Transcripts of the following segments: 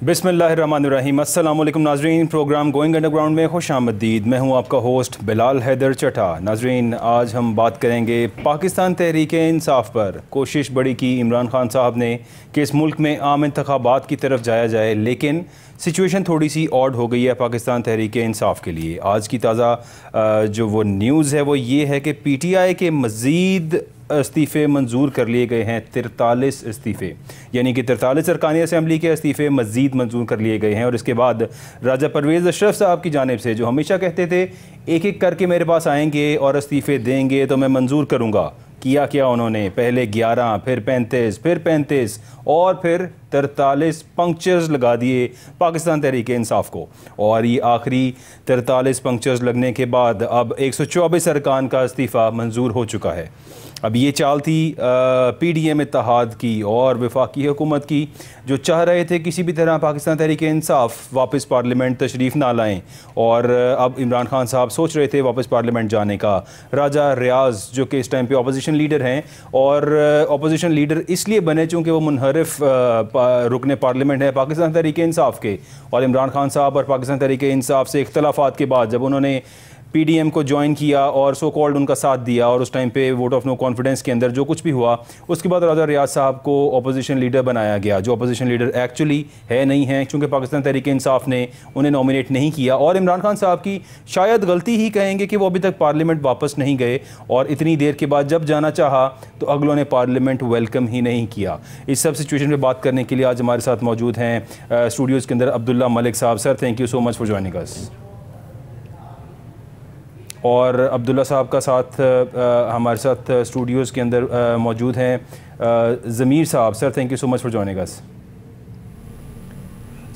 बिस्मिल्लाहिर्रहमानिर्रहीम। अस्सलाम वालेकुम नाज़रीन, प्रोग्राम गोइंग अंडरग्राउंड में खुश आमदीद। मैं हूं आपका होस्ट बिलाल हैदर चटा। नाज़रीन, आज हम बात करेंगे पाकिस्तान तहरीक-ए-इंसाफ़ पर। कोशिश बड़ी की इमरान खान साहब ने कि इस मुल्क में आम इंतखाबात की तरफ जाया जाए, लेकिन सिचुएशन थोड़ी सी ऑड हो गई है पाकिस्तान तहरीक-ए-इंसाफ़ के लिए। आज की ताज़ा जो वो न्यूज़ है वो ये है कि PTI के मज़ीद इस्तीफ़े मंजूर कर लिए गए हैं। 43 इस्तीफ़े, यानी कि 43 अरकानी असम्बली के इस्तीफ़े मज़ीद मंजूर कर लिए गए हैं। और इसके बाद राजा परवेज़ अशरफ साहब की जानिब से, जो हमेशा कहते थे एक एक करके मेरे पास आएंगे और इस्तीफ़े देंगे तो मैं मंजूर करूँगा, किया क्या उन्होंने? पहले 11, फिर 35 और फिर 43 पंक्चर्स लगा दिए पाकिस्तान तहरीक-ए-इंसाफ़ को। और ये आखिरी 43 पंक्चर्स लगने के बाद अब 124 अरकान का इस्तीफ़ा मंजूर हो चुका है। अब ये चाल थी PDM इत्तेहाद की और वफाकी हुकूमत की, जो चाह रहे थे किसी भी तरह पाकिस्तान तहरीक-ए-इंसाफ़ वापस पार्लियामेंट तशरीफ़ ना लाएं। और अब इमरान खान साहब सोच रहे थे वापस पार्लियामेंट जाने का। राजा रियाज़, जो कि इस टाइम पे अपोजिशन लीडर हैं, और अपोजिशन लीडर इसलिए बने चूँकि वो मुनहरिफ रुकने पार्लियामेंट है पाकिस्तान तहरीक-ए-इंसाफ़ के। और इमरान खान साहब और पाकिस्तान तहरीक-ए-इंसाफ़ से इख्तलाफात के बाद जब उन्होंने PDM को ज्वाइन किया और सो कॉल्ड उनका साथ दिया, और उस टाइम पे वोट ऑफ नो कॉन्फिडेंस के अंदर जो कुछ भी हुआ, उसके बाद राजा रियाज साहब को अपोजिशन लीडर बनाया गया, जो अपोजिशन लीडर एक्चुअली है नहीं है, क्योंकि पाकिस्तान तहरीक-ए-इंसाफ़ ने उन्हें नॉमिनेट नहीं किया। और इमरान खान साहब की शायद गलती ही कहेंगे कि वो अभी तक पार्लियामेंट वापस नहीं गए, और इतनी देर के बाद जब जाना चाहा तो अगलों ने पार्लियामेंट वेलकम ही नहीं किया। इस सब सिचुएशन पर बात करने के लिए आज हमारे साथ मौजूद हैं स्टूडियोज़ के अंदर अब्दुल्ला मलिक साहब। Sir, thank you so much for joining अस। और अब्दुल्ला साहब का साथ हमारे साथ स्टूडियोज़ के अंदर मौजूद हैं ज़मीर साहब। Sir, thank you so much for joining us.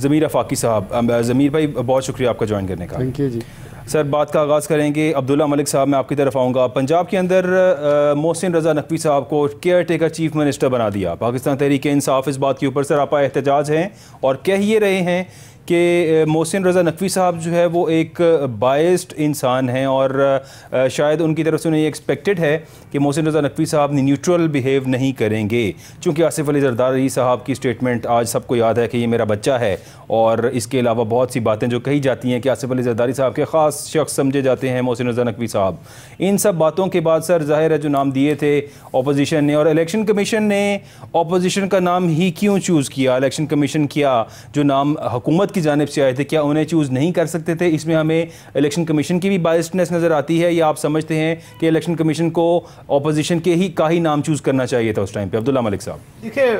Zameer Afaqi साहब। ज़मीर भाई, बहुत शुक्रिया आपका ज्वाइन करने का। Thank you ji. सर, बात का आगाज़ करेंगे। अब्दुल्ला मलिक साहब, मैं आपकी तरफ आऊँगा। पंजाब के अंदर मोहसिन रज़ा नकवी साहब को केयर टेकर चीफ मिनिस्टर बना दिया। पाकिस्तान तहरीक-ए-इंसाफ़ इस बात के ऊपर सरापा एहतजाज हैं और कह ये रहे हैं कि मोहसिन रज़ा नकवी साहब जो है वो एक बायस्ड इंसान हैं, और शायद उनकी तरफ से उन्हें एक्सपेक्टेड है कि मोहसिन रज़ा नकवी साहब न्यूट्रल बिहेव नहीं करेंगे, चूँकि आसिफ अली ज़रदारी साहब की स्टेटमेंट आज सबको याद है कि ये मेरा बच्चा है। और इसके अलावा बहुत सी बातें जो कही जाती हैं कि आसिफ अली ज़रदारी साहब के ख़ास शख्स समझे जाते हैं मोहसिन रज़ा नकवी साहब। इन सब बातों के बाद सर, ज़ाहिर है जो नाम दिए थे अपोजिशन ने, और इलेक्शन कमीशन ने अपोजिशन का नाम ही क्यों चूज़ किया? इलेक्शन कमीशन क्या जो नाम हुकूमत की जानिब से आए थे, क्या उन्हें चूज़ नहीं कर सकते थे? इसमें हमें इलेक्शन कमीशन की भी बायस्डनेस नज़र आती है, या आप समझते हैं कि इलेक्शन कमीशन को अपोजिशन के ही का ही नाम चूज़ करना चाहिए था उस टाइम पे? अब्दुल्ला मलिक साहब। देखिए,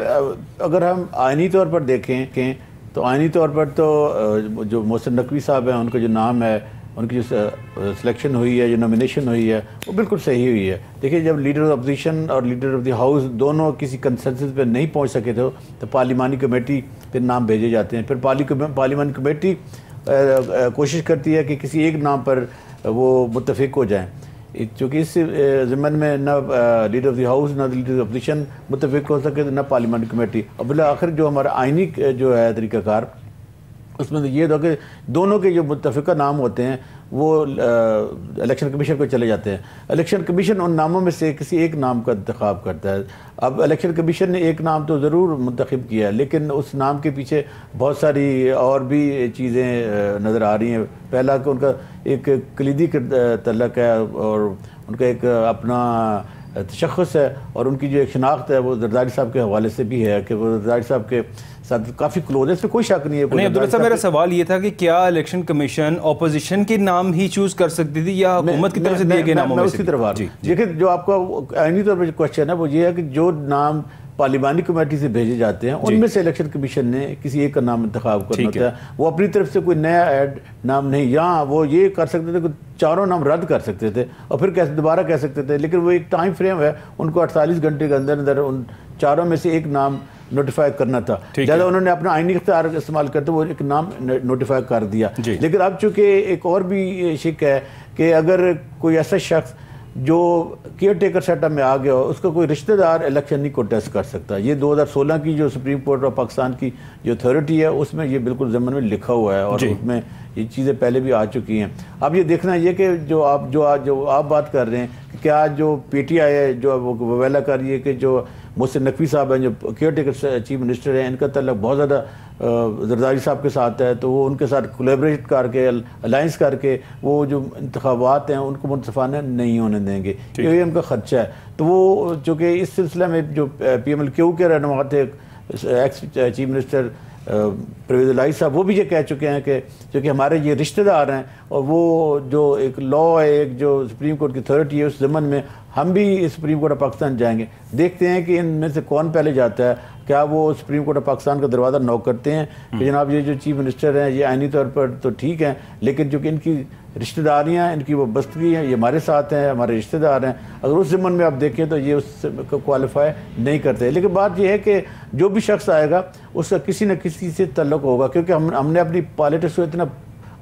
अगर हम आइनी तौर पर देखें तो आइनी तौर पर तो जो मोहसिन नकवी साहब हैं, उनका जो नाम है, उनकी जो सिलेक्शन हुई है, जो नॉमिनेशन हुई है, वो बिल्कुल सही हुई है। देखिए, जब लीडर ऑफ अपोजिशन और लीडर ऑफ द हाउस दोनों किसी कंसेंसस पे नहीं पहुंच सके थे, तो पार्लिमानी कमेटी पे नाम भेजे जाते हैं। फिर पार्लिमानी कमेटी कोशिश करती है कि किसी एक नाम पर वो मुत्तफिक हो जाएँ, चूँकि इस ज़िम्मन में न लीडर ऑफ द हाउस न लीडर ऑफ अपोजिशन मुत्तफिक हो सके, न पार्लिमानी कमेटी। और बिला आखिर जो हमारा आइनी जो है तरीक़ाकार, उसमें तो ये था कि दोनों के जो मुत्तफ़िका नाम होते हैं वो इलेक्शन कमीशन को चले जाते हैं। इलेक्शन कमीशन उन नामों में से किसी एक नाम का इंतखाब करता है। अब इलेक्शन कमीशन ने एक नाम तो ज़रूर मुंतखब किया, लेकिन उस नाम के पीछे बहुत सारी और भी चीज़ें नज़र आ रही हैं। पहला कि उनका एक कलीदी तल्लक है, और उनका एक अपना तशख़्ख़ुस है, और उनकी जो एक शनाख्त है वो ज़रदारी साहब के हवाले से भी है कि वो ज़रदारी साहब के साथ काफ़ी क्लोज है, इसमें कोई शक नहीं है। नहीं अब्दुल्ला साहब, मेरा सवाल ये था कि क्या इलेक्शन कमीशन अपोजिशन के नाम ही चूज़ कर सकती थी, या हुकूमत की तरफ से दिए गए नामों में से? उसकी तरफ आ रहा हूँ। देखिए, जो आपका आइनी तौर पर क्वेश्चन है वो ये है कि जो नाम पार्लिमानी कमेटी से भेजे जाते हैं, उनमें से इलेक्शन कमीशन ने किसी एक का नाम इंतखाब करना होता है। वो अपनी तरफ से कोई नया ऐड नाम नहीं, या वो ये कर सकते थे कि चारों नाम रद्द कर सकते थे और फिर कैसे दोबारा कह सकते थे, लेकिन वो एक टाइम फ्रेम है, उनको 48 घंटे के अंदर अंदर उन चारों में से एक नाम नोटिफाई करना था। ज़्यादा उन्होंने अपना आइनी इख्तियार इस्तेमाल करते वो एक नाम नोटिफाई कर दिया। लेकिन अब चूँकि एक और भी शिक है कि अगर कोई ऐसा शख्स जो केयर टेकर सेटअप में आ गया हो, उसका कोई रिश्तेदार इलेक्शन नहीं कोटेस्ट कर सकता। ये 2016 की जो सुप्रीम कोर्ट ऑफ पाकिस्तान की जो अथॉरिटी है, उसमें ये बिल्कुल ज़मीन में लिखा हुआ है, और उसमें ये चीज़ें पहले भी आ चुकी हैं। अब ये देखना ये कि जो आप बात कर रहे हैं कि क्या जो PTI है जो वो ववेला कर रही है कि जो मोहसिन नकवी साहब हैं जो केयर टेकर चीफ मिनिस्टर हैं, इनका तल्लुक बहुत ज़्यादा जरदारी साहब के साथ है, तो वो उनके साथ कोलैबोरेट करके अलाइंस करके वो जो इंतखाबात हैं उनको मुनसफाना नहीं होने देंगे, ये उनका खर्चा है। तो वो चूँकि इस सिलसिले में जो PMLQ के रहनुमा थे एक्स चीफ मिनिस्टर परवेज़ इलाही साहब, वो भी ये कह चुके हैं कि क्योंकि हमारे ये रिश्तेदार हैं और वो जो एक लॉ है, एक जो सुप्रीम कोर्ट की अथॉरिटी है, उस ज़मन में हम भी सुप्रीम कोर्ट ऑफ पाकिस्तान जाएंगे। देखते हैं कि इनमें से कौन पहले जाता है। क्या वो सुप्रीम कोर्ट ऑफ पाकिस्तान का दरवाज़ा नॉक करते हैं कि जनाब ये जो चीफ मिनिस्टर हैं ये आइनी तौर पर तो ठीक हैं, लेकिन चूँकि इनकी रिश्तेदारियाँ, इनकी वाबस्तगी हैं, ये हमारे साथ हैं, हमारे रिश्तेदार हैं, अगर उस ज़मन में आप देखें तो ये उसको क्वालिफाई नहीं करते। लेकिन बात यह है कि जो भी शख्स आएगा उसका किसी न किसी से तल्लुक़ होगा, क्योंकि हमने अपनी पॉलिटिक्स को इतना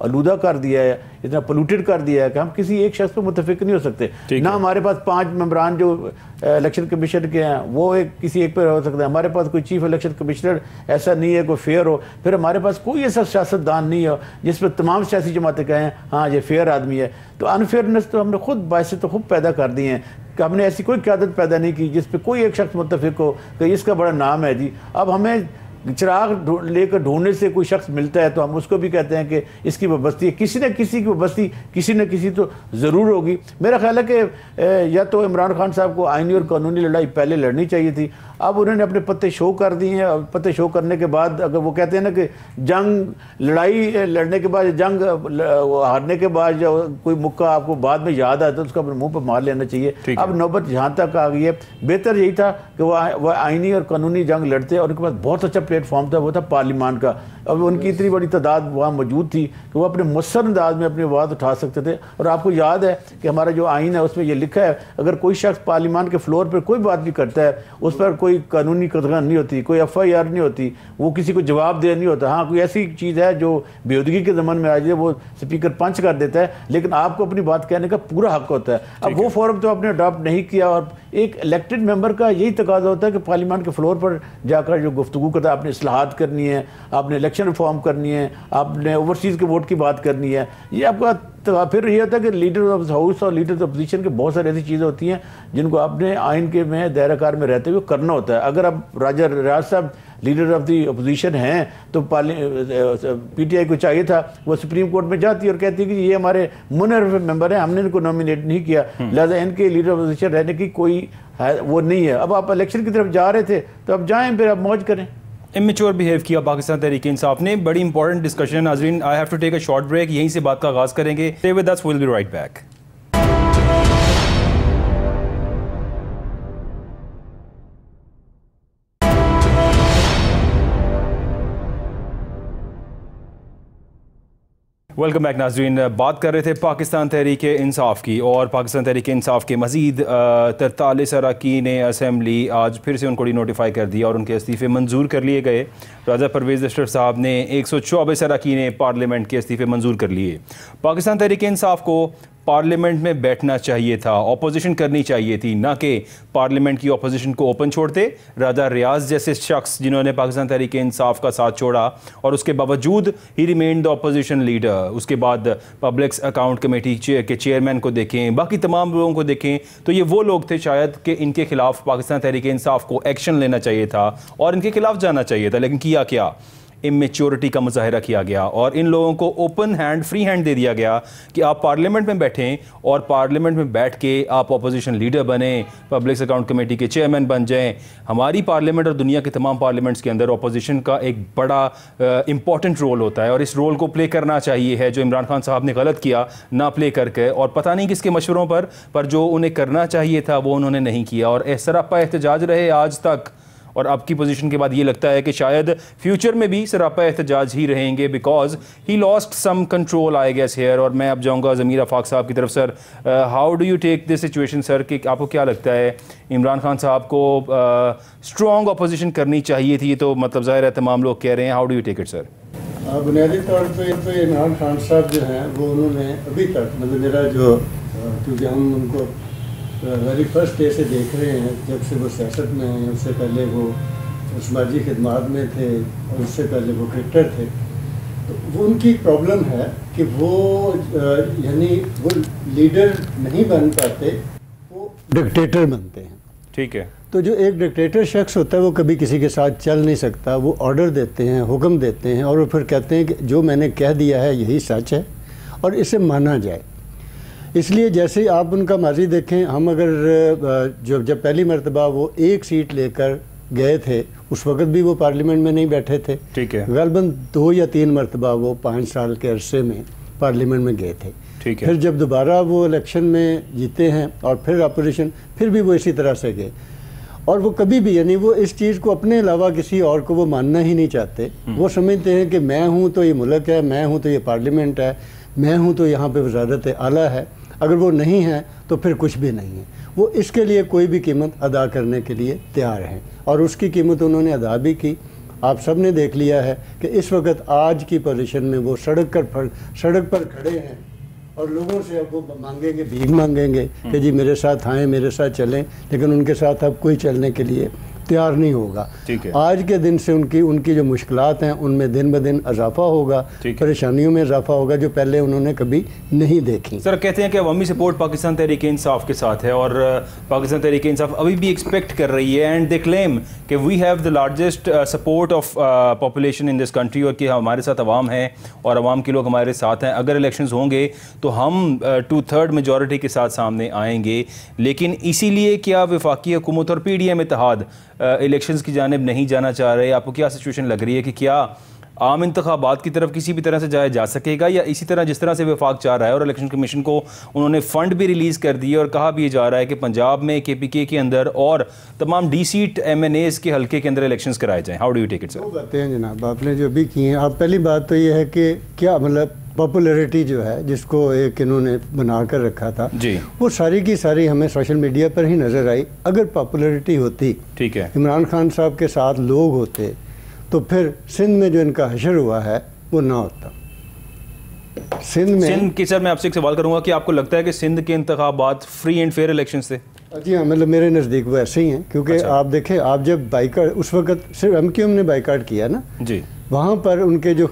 आलूदा कर दिया है, इतना पोल्यूटेड कर दिया है कि हम किसी एक शख्स पर मुतफिक नहीं हो सकते। ना हमारे पास 5 मेंबरान जो इलेक्शन कमीशन के हैं वो किसी एक पर हो सकता है, हमारे पास कोई चीफ इलेक्शन कमिश्नर ऐसा नहीं है कोई फेयर हो, फिर हमारे पास कोई ऐसा सियासतदान नहीं हो जिस पर तमाम सियासी जमातें कहें हाँ ये फेयर आदमी है। तो अनफेयरनेस तो हमने खुद बायसे तो खुद पैदा कर दी हैं कि हमने ऐसी कोई क़यादत पैदा नहीं की जिस पर कोई एक शख्स मुतफिक हो कि इसका बड़ा नाम है जी। अब हमें चिराग लेकर ढूंढने से कोई शख्स मिलता है तो हम उसको भी कहते हैं कि इसकी वाबस्ती है, किसी न किसी की वाबस्ती किसी न किसी तो ज़रूर होगी। मेरा ख्याल है कि या तो इमरान खान साहब को आइनी और कानूनी लड़ाई पहले लड़नी चाहिए थी, अब उन्होंने अपने पत्ते शो कर दिए हैं। और पत्ते शो करने के बाद अगर वो कहते हैं ना कि जंग लड़ाई लड़ने के बाद, जंग हारने के बाद जो कोई मुक्का आपको बाद में याद आता है तो उसका अपने मुँह पर मार लेना चाहिए। अब नौबत यहाँ तक आ गई है, बेहतर यही था कि वह आइनी और कानूनी जंग लड़ते और उनके पास बहुत अच्छा प्लेटफॉर्म था, वो था पार्लियामान का। अब उनकी इतनी बड़ी तादाद वहाँ मौजूद थी कि वो अपने मुसर अंदाज में अपनी आवाज़ उठा सकते थे। और आपको याद है कि हमारा जो आइन है उसमें ये लिखा है अगर कोई शख्स पार्लियामान के फ्लोर पर कोई बात भी करता है उस पर कोई कानूनी कदगन नहीं होती, कोई FIR नहीं होती, वो किसी को जवाब दे नहीं होता। हाँ कोई ऐसी चीज़ है जो बेहूदगी के ज़माने में आ जाए वो स्पीकर पंच कर देता है, लेकिन आपको अपनी बात कहने का पूरा हक होता है। अब वो फॉर्म तो आपने अडॉप्ट नहीं किया और एक इलेक्टेड मेंबर का यही तकाजा होता है कि पार्लियामान के फ्लोर पर जाकर जो गुफ्तगू करता है, आपने इस्लाहात करनी है, आपने इलेक्शन रिफॉर्म करनी है, आपने ओवरसीज़ के वोट की बात करनी है, ये आपका तो फिर ये होता है कि लीडर ऑफ हाउस और लीडर ऑफ अपोजिशन के बहुत सारी ऐसी चीज़ें होती हैं जिनको आपने आइन के में दायराकार में रहते हुए करना होता है। अगर आप राजा रियाज साहब लीडर ऑफ दी अपोजिशन हैं तो PTI को चाहिए था वो सुप्रीम कोर्ट में जाती और कहती कि ये हमारे मुनर्फ मेंबर हैं, हमने इनको नॉमिनेट नहीं किया, लिहाजा इनके लीडर ऑफ अपोजिशन रहने की कोई वो नहीं है। अब आप इलेक्शन की तरफ जा रहे थे तो अब जाएँ, फिर आप मौज करें। इमेच्योर बिहेव किया पाकिस्तान तहरीक इंसाफ ने। बड़ी इंपॉर्टेंट डिस्कशन है नाज़रीन। I have to take a short break, यहीं से बात का आगाज़ करेंगे। Stay with us, we will be right back. Welcome back नाज़रीन। बात कर रहे थे पाकिस्तान तहरीक इंसाफ की और पाकिस्तान तहरीक इंसाफ के मज़ीद 43 अरकान असम्बली आज फिर से उनको नोटिफाई कर दिया और उनके इस्तीफ़े मंजूर कर लिए गए। राजा परवेज़ अशरफ साहब ने 124 अरकान पार्लियामेंट के इस्तीफ़े मंजूर कर लिए। पाकिस्तान तहरीक इंसाफ को पार्लियामेंट में बैठना चाहिए था, अपोजिशन करनी चाहिए थी, ना कि पार्लियामेंट की अपोजिशन को ओपन छोड़ते। राजा रियाज जैसे शख्स जिन्होंने पाकिस्तान तहरीक इंसाफ का साथ छोड़ा और उसके बावजूद he remain the opposition leader. उसके बाद पब्लिक अकाउंट कमेटी के चेयरमैन को देखें, बाकी तमाम लोगों को देखें तो ये वो लोग थे शायद कि इनके खिलाफ पाकिस्तान तहरीक इंसाफ को एक्शन लेना चाहिए था और इनके खिलाफ जाना चाहिए था। लेकिन किया क्या? इमेच्योरिटी का मुजाहिरा किया गया और इन लोगों को ओपन हैंड, फ्री हैंड दे दिया गया कि आप पार्लियामेंट में बैठें और पार्लियामेंट में बैठ के आप अपोजिशन लीडर बने, पब्लिक अकाउंट कमेटी के चेयरमैन बन जाएं। हमारी पार्लियामेंट और दुनिया के तमाम पार्लियामेंट्स के अंदर अपोजिशन का एक बड़ा इंपॉर्टेंट रोल होता है और इस रोल को प्ले करना चाहिए है, जो इमरान खान साहब ने गलत किया ना प्ले करके, और पता नहीं किसके मशवरों पर जो उन्हें करना चाहिए था वो उन्होंने नहीं किया और सरापा एहतजाज रहे आज तक। और अब की पोजीशन के बाद ये लगता है कि शायद फ्यूचर में भी सरापा एहतजाज ही रहेंगे, because he lost some control I guess here. और मैं अब जाऊंगा ज़मीर आफाक साहब की तरफ। Sir, how do you take this situation sir, कि आपको क्या लगता है इमरान खान साहब को स्ट्रॉन्ग अपोजिशन करनी चाहिए थी, तो मतलब ज़ाहिर है तमाम लोग कह रहे हैं, how do you take it sir? बुनियादी तौर पर इमरान खान साहब जो हैं वो उन्होंने अभी तक मतलब मेरा जो, क्योंकि हम उनको वेरी फर्स्ट डे से देख रहे हैं, जब से वो सियासत में हैं, उससे पहले वो समाजी खिदमात में थे और उससे पहले वो क्रिकेटर थे, तो वो उनकी प्रॉब्लम है कि वो यानी वो लीडर नहीं बन पाते, वो डिक्टेटर बनते हैं। ठीक है। तो जो एक डिक्टेटर शख्स होता है वो कभी किसी के साथ चल नहीं सकता। वो ऑर्डर देते हैं, हुक्म देते हैं और वो फिर कहते हैं कि जो मैंने कह दिया है यही सच है और इसे माना जाए। इसलिए जैसे आप उनका माजी देखें, हम अगर जब पहली मरतबा वो एक सीट लेकर गए थे उस वक्त भी वो पार्लियामेंट में नहीं बैठे थे। ठीक है। गलबन 2 या 3 मरतबा वो 5 साल के अरसे में पार्लियामेंट में गए थे। ठीक है। फिर जब दोबारा वो इलेक्शन में जीते हैं और फिर अपोजिशन, फिर भी वो इसी तरह से गए और वो कभी भी, यानी वो इस चीज़ को अपने अलावा किसी और को वो मानना ही नहीं चाहते। वो समझते हैं कि मैं हूँ तो ये मुल्क है, मैं हूँ तो ये पार्लियामेंट है, मैं हूँ तो यहाँ पे वजारत आला है। अगर वो नहीं है तो फिर कुछ भी नहीं है। वो इसके लिए कोई भी कीमत अदा करने के लिए तैयार हैं और उसकी कीमत उन्होंने अदा भी की। आप सब ने देख लिया है कि इस वक्त आज की पोजीशन में वो सड़क पर खड़े हैं और लोगों से अब वो मांगेंगे, भीख मांगेंगे कि जी मेरे साथ आएँ, मेरे साथ चलें, लेकिन उनके साथ अब कोई चलने के लिए तैयार नहीं होगा। ठीक है। आज के दिन से उनकी जो मुश्किलात हैं उनमें दिन ब दिन इजाफा होगा, परेशानियों में इजाफा होगा जो पहले उन्होंने कभी नहीं देखी। सर कहते हैं कि अवामी सपोर्ट पाकिस्तान तहरीक इंसाफ के साथ है और पाकिस्तान तहरीक इंसाफ अभी भी एक्सपेक्ट कर रही है एंड दे क्लेम कि we have the largest support of population in this country और कि हमारे साथ अवाम है और अवाम के लोग हमारे साथ हैं। अगर इलेक्शंस होंगे तो हम 2/3 मेजॉरिटी के साथ सामने आएंगे। लेकिन इसीलिए क्या वफाकी हुकूमत और PDM इत्तेहाद इलेक्शंस की जानिब नहीं जाना चाह रहे? आपको क्या सिचुएशन लग रही है कि क्या आम इंतखाबात की तरफ किसी भी तरह से जाया जा सकेगा या इसी तरह जिस तरह से वफाक चाह रहा है? और इलेक्शन कमीशन को उन्होंने फंड भी रिलीज़ कर दिए और कहा भी जा रहा है कि पंजाब में KPK के अंदर और तमाम D-सीट MNAs के हल्के के अंदर इलेक्शंस कराए जाएँ। How do you take it sir? वो बातें हैं जनाब आपने जो भी की हैं। आप पहली बात तो ये है कि क्या मतलब पॉपुलैरिटी जो है जिसको एक इन्होंने बना कर रखा था जी, वो सारी की सारी हमें सोशल मीडिया पर ही नज़र आई। अगर पॉपुलैरिटी होती, ठीक है, इमरान खान साहब के साथ लोग होते तो फिर सिंध में जो इनका हशर हुआ है वो ना होता। सिंध की सर मैं आपसे एक सवाल करूंगा कि आपको लगता है कि सिंध के इंतखाबात फ्री एंड फेयर इलेक्शन थे? जी हाँ, मतलब मेरे नज़दीक वो ऐसे ही हैं क्योंकि आप देखें, आप जब बाइकाट उस वक्त सिर्फ MQM ने बाइकाट किया ना जी, वहाँ पर उनके जो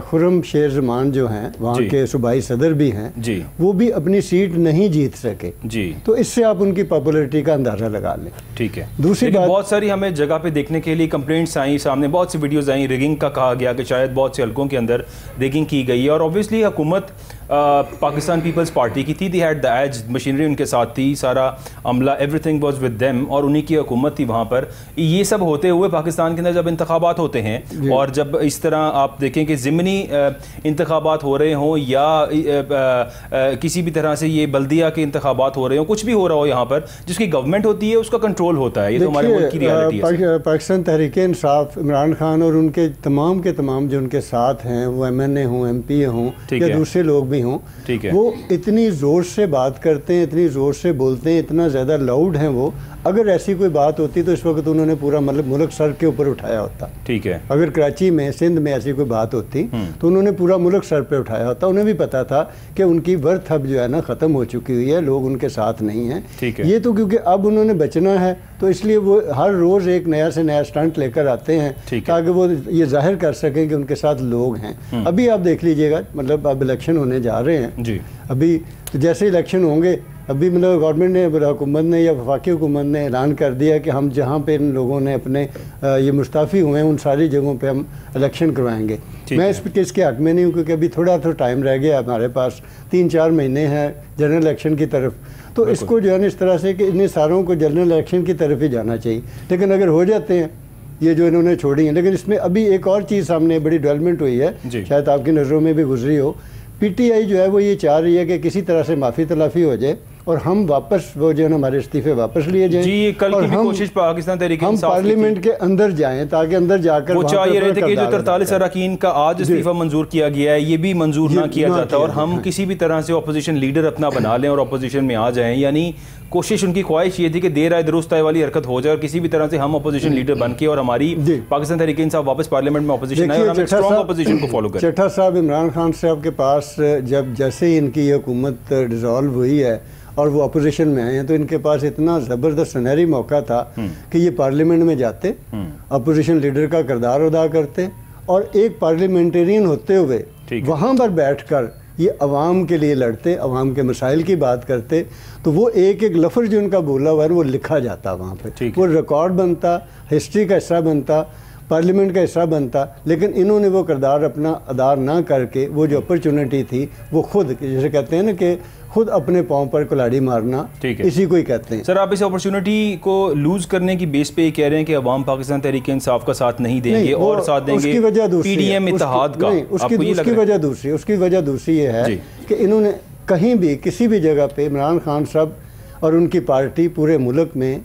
खुर्रम शेर जमान जो हैं वहाँ के सूबाई सदर भी हैं जी, वो भी अपनी सीट नहीं जीत सके जी। तो इससे आप उनकी पॉपुलैरिटी का अंदाज़ा लगा लें। ठीक है। दूसरी बात, बहुत सारी हमें जगह पे देखने के लिए कंप्लेंट्स आई सामने, बहुत सी वीडियोस आई रिगिंग का, कहा गया कि शायद बहुत से हल्कों के अंदर रिगिंग की गई है और ऑब्वियसली हुकूमत पाकिस्तान पीपल्स पार्टी की थी। दी हैड द एज, मशीनरी उनके साथ थी, सारा अमला, एवरीथिंग वाज विद देम और उन्हीं की हुकूमत थी वहाँ पर। ये सब होते हुए पाकिस्तान के अंदर जब इंतखाबात होते हैं और जब इस तरह आप देखें कि ज़िमनी इंतखाबात हो रहे हों या किसी भी तरह से ये बल्दिया के इंतखाबात हो रहे हों, कुछ भी हो रहा हो यहाँ पर, जिसकी गवर्नमेंट होती है उसका कंट्रोल होता है। ये तो हमारे मुल्क की रियलिटी है। पाकिस्तान तहरीक इंसाफ, इमरान खान और उनके तमाम के तमाम जो उनके साथ हैं, वो MNA हों, MP हों या दूसरे लोग भी हों, वो इतनी ज़ोर से बात करते हैं, इतनी ज़ोर से बोलते हैं, इतना ज़्यादा लाउड हैं वो। अगर ऐसी कोई बात होती तो इस वक्त उन्होंने पूरा मतलब मुल्क सर के ऊपर उठाया होता। ठीक है। अगर कराची में, सिंध में ऐसी कोई बात होती तो उन्होंने पूरा मुल्क सर पे उठाया होता। उन्हें भी पता था कि उनकी वर्थ अब जो है ना ख़त्म हो चुकी हुई है, लोग उनके साथ नहीं हैं। ये तो क्योंकि अब उन्होंने बचना है तो इसलिए वो हर रोज़ एक नया से नया स्टंट लेकर आते हैं ताकि वो ये जाहिर कर सकें कि उनके साथ लोग हैं। अभी आप देख लीजिएगा, मतलब अब इलेक्शन होने जा रहे हैं जी। अभी तो जैसे इलेक्शन होंगे, अभी मतलब गवर्नमेंट ने, हुकूमत ने या वफाकी हुकूमत ने ऐलान कर दिया कि हम जहाँ पे इन लोगों ने अपने ये मुस्तफ़ी हुए हैं उन सारी जगहों पे हम इलेक्शन करवाएंगे। मैं इस केस के हक में नहीं हूँ क्योंकि अभी थोड़ा तो टाइम रह गया हमारे पास, 3-4 महीने हैं जनरल इलेक्शन की तरफ। तो इसको जो है ना इस तरह से कि इन सारों को जनरल इलेक्शन की तरफ ही जाना चाहिए। लेकिन अगर हो जाते हैं ये जो इन्होंने छोड़ी हैं, लेकिन इसमें अभी एक और चीज़ सामने बड़ी डेवलपमेंट हुई है, शायद आपकी नज़रों में भी गुजरी हो। PTI जो है वो ये चाह रही है कि किसी तरह से माफ़ी तलाफ़ी हो जाए और हम वापस वो जो है हमारे इस्तीफे वापस लिए जाएं। जी, कल की भी कोशिश पाकिस्तान तहरीक हम पार्लियामेंट के अंदर जाएं ताकि अंदर जाकर वो चाह रहे थे कि जो 43 अरकान का आज इस्तीफा मंजूर किया गया है ये भी मंजूर ना किया जाता और हम किसी भी तरह से अपोजिशन लीडर अपना बना लें और अपोजिशन में आ जाएं। यानी कोशिश, उनकी ख्वाहिश ये थी कि देर आए दुरुस्त आए वाली हरकत हो जाए और किसी भी तरह से हम अपोजिशन लीडर बन के और हमारी पाकिस्तान तहरीक इंसाफ वापस पार्लियामेंट में अपोजिशन आए और हम स्ट्रॉन्ग अपोजिशन को फॉलो करें। चट्टा साहब, इमरान खान साहब के पास जब जैसे ही इनकी ये हुकूमत डिसॉल्व हुई है और वो अपोजिशन में आए हैं तो इनके पास इतना ज़बरदस्त सुनहरी मौका था कि ये पार्लियामेंट में जाते, अपोजिशन लीडर का किरदार अदा करते और एक पार्लियामेंटेरियन होते हुए वहाँ पर बैठकर ये अवाम के लिए लड़ते, अवाम के मसाइल की बात करते, तो वो एक एक लफ्ज़ जो उनका बोला हुआ है वो लिखा जाता वहाँ पे, वो रिकॉर्ड बनता, हिस्ट्री का हिस्सा बनता, पार्लियामेंट का हिस्सा बनता। लेकिन इन्होंने वो किरदार अपना अदा ना करके वो जो अपॉर्चुनिटी थी वो खुद, जैसे कहते हैं ना कि खुद अपने पाँव पर कुल्हाड़ी मारना, इसी को ही कहते हैं। सर, आप इस अपॉर्चुनिटी को लूज करने की बेस पे कह रहे हैं कि अवाम पाकिस्तान तहरीक इंसाफ का साथ नहीं देंगे और साथ देंगे उसकी वजह दूसरी पीडीएम इत्तेहाद का। उसकी वजह दूसरी ये है कि इन्होंने कहीं भी किसी भी जगह पे इमरान खान साहब और उनकी पार्टी पूरे मुल्क में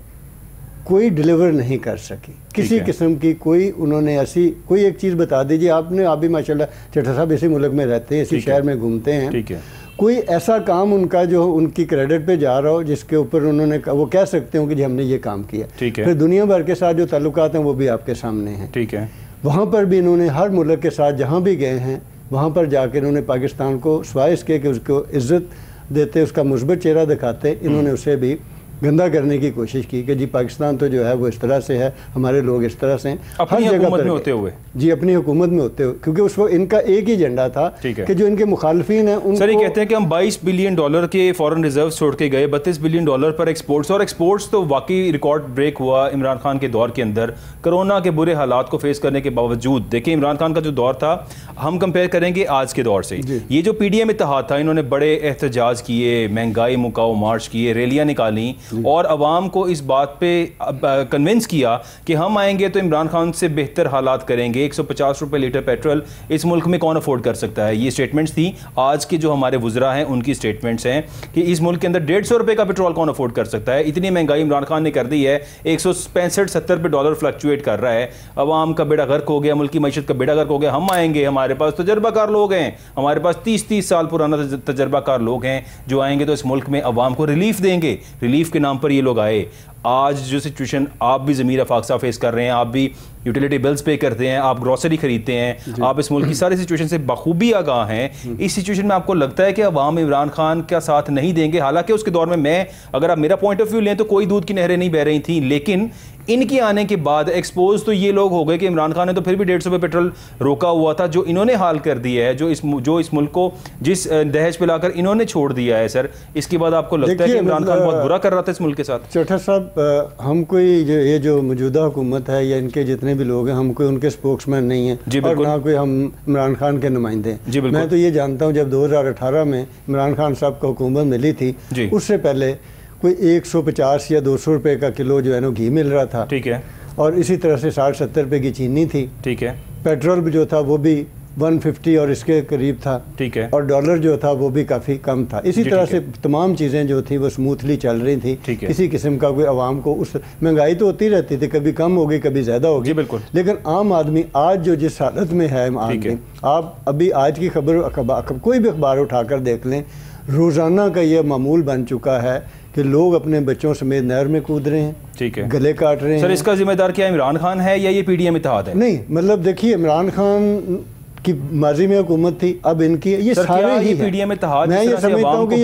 कोई डिलीवर नहीं कर सकी, किसी किस्म की कोई उन्होंने ऐसी कोई एक चीज़ बता दीजिए। आप भी माशाल्लाह चट्टा साहब इसी मुल्क में रहते हैं, इसी शहर में घूमते हैं, ठीक है, कोई ऐसा काम उनका जो उनकी क्रेडिट पे जा रहा हो जिसके ऊपर उन्होंने वो कह सकते हो कि जी हमने ये काम किया, ठीक है। फिर दुनिया भर के साथ जो ताल्लुकात हैं वो भी आपके सामने हैं, ठीक है। वहाँ पर भी इन्होंने हर मुल्क के साथ जहाँ भी गए हैं वहाँ पर जाकर इन्होंने पाकिस्तान को सिवाय इसके कि उसको इज्जत देते, उसका मुस्बत चेहरा दिखाते, इन्होंने उसे भी गंदा करने की कोशिश की कि जी पाकिस्तान तो जो है वो इस तरह से है, हमारे लोग इस तरह से हैं, हर जगह पर होते हुए, जी अपनी हुकूमत में होते हुए, क्योंकि उस वक्त इनका एक ही एजेंडा था कि जो इनके मुखालफिन हैं उनको। सर, ये कहते हैं कि हम $22 बिलियन के फॉरेन रिजर्व छोड़ के गए, $32 बिलियन पर एक्सपोर्ट्स, और एक्सपोर्ट्स तो वाकई रिकॉर्ड ब्रेक हुआ इमरान खान के दौर के अंदर, कोरोना के बुरे हालात को फेस करने के बावजूद। देखिए इमरान खान का जो दौर था हम कंपेयर करेंगे आज के दौर से, ये जो पीडीएम इत्तेहाद था, इन्होंने बड़े एहतजाज किए, महंगाई मुकाओ मार्च किए, रैलियां निकाली और अवाम को इस बात पे कन्विंस किया कि हम आएंगे तो इमरान खान से बेहतर हालात करेंगे। 150 रुपये लीटर पेट्रोल इस मुल्क में कौन अफोर्ड कर सकता है, ये स्टेटमेंट्स थी आज के जो हमारे वुज़रा हैं उनकी स्टेटमेंट्स हैं कि इस मुल्क के अंदर 150 रुपये का पेट्रोल कौन अफोर्ड कर सकता है। इतनी महंगाई इमरान खान ने कर दी है, 165-70 पे डॉलर फ्लक्चुएट कर रहा है, अवाम का बेड़ा गर्क हो गया, मुल्क की मईशत का बेड़ा गर्क हो गया। हम आएंगे, हमारे पास तजर्बाकार लोग हैं, हमारे पास 30-30 साल पुराना तजर्बाकार लोग हैं जो आएंगे तो इस मुल्क में अवाम को रिलीफ देंगे। रिलीफ के नाम पर ये लोग आए। आज जो सिचुएशन आप भी ज़मीर फाक्सा फेस कर रहे हैं, आप भी यूटिलिटी बिल्स पे करते हैं, आप ग्रोसरी खरीदते हैं, आप इस मुल्क की सारी सिचुएशन से बखूबी आगाह हैं। इस सिचुएशन में आपको लगता है कि अवाम इमरान खान का साथ नहीं देंगे? हालांकि उसके दौर में अगर आप मेरा पॉइंट ऑफ व्यू लें तो कोई दूध की नहरें नहीं बह रही थी, लेकिन इनके आने के बाद एक्सपोज तो ये लोग हो गए कि इमरान खान ने तो फिर भी 150 रुपये पेट्रोल रोका हुआ था, जो इन्होंने हाल कर दिया है, जो इस मुल्क को जिस दहेज पे लाकर इन्होंने छोड़ दिया है। सर, इसके बाद आपको लगता है कि इमरान खान बहुत बुरा कर रहा था इस मुल्क के साथ? चट्टा साहब, हम कोई ये जो मौजूदा हुकूमत है या इनके जितने भी लोग हैं, हम कोई उनके स्पोक्समैन नहीं हैं और ना कोई हम इमरान खान के नुमाइंदे हैं। मैं तो ये जानता हूँ जब 2018 में इमरान खान साहब को हुकूमत मिली थी, उससे पहले कोई 150 या 200 रुपये का किलो जो है ना घी मिल रहा था, ठीक है, और इसी तरह से 60-70 रुपये की चीनी थी, ठीक है, पेट्रोल भी जो था वो भी 150 और इसके करीब था, ठीक है, और डॉलर जो था वो भी काफ़ी कम था। इसी तरह से तमाम चीज़ें जो थी वो स्मूथली चल रही थी, किसी किस्म का कोई आवाम को उस महंगाई तो होती रहती थी, कभी कम होगी कभी ज़्यादा होगी, बिल्कुल। लेकिन आम आदमी आज जो जिस हालत में है, आदमी आप अभी आज की खबर कोई भी अखबार उठाकर देख लें, रोज़ाना का ये मामूल बन चुका है कि लोग अपने बच्चों समेत नहर में कूद रहे हैं, ठीक है, गले काट रहे हैं। सर, इसका जिम्मेदार क्या इमरान खान है या ये पीडीएम इत्तेहाद है? नहीं, मतलब देखिए इमरान खान की माजी में हुकूमत थी, अब इनकी ये सारे ही पीडीएम इत्तेहाद, मैं ये समझता हूँ कि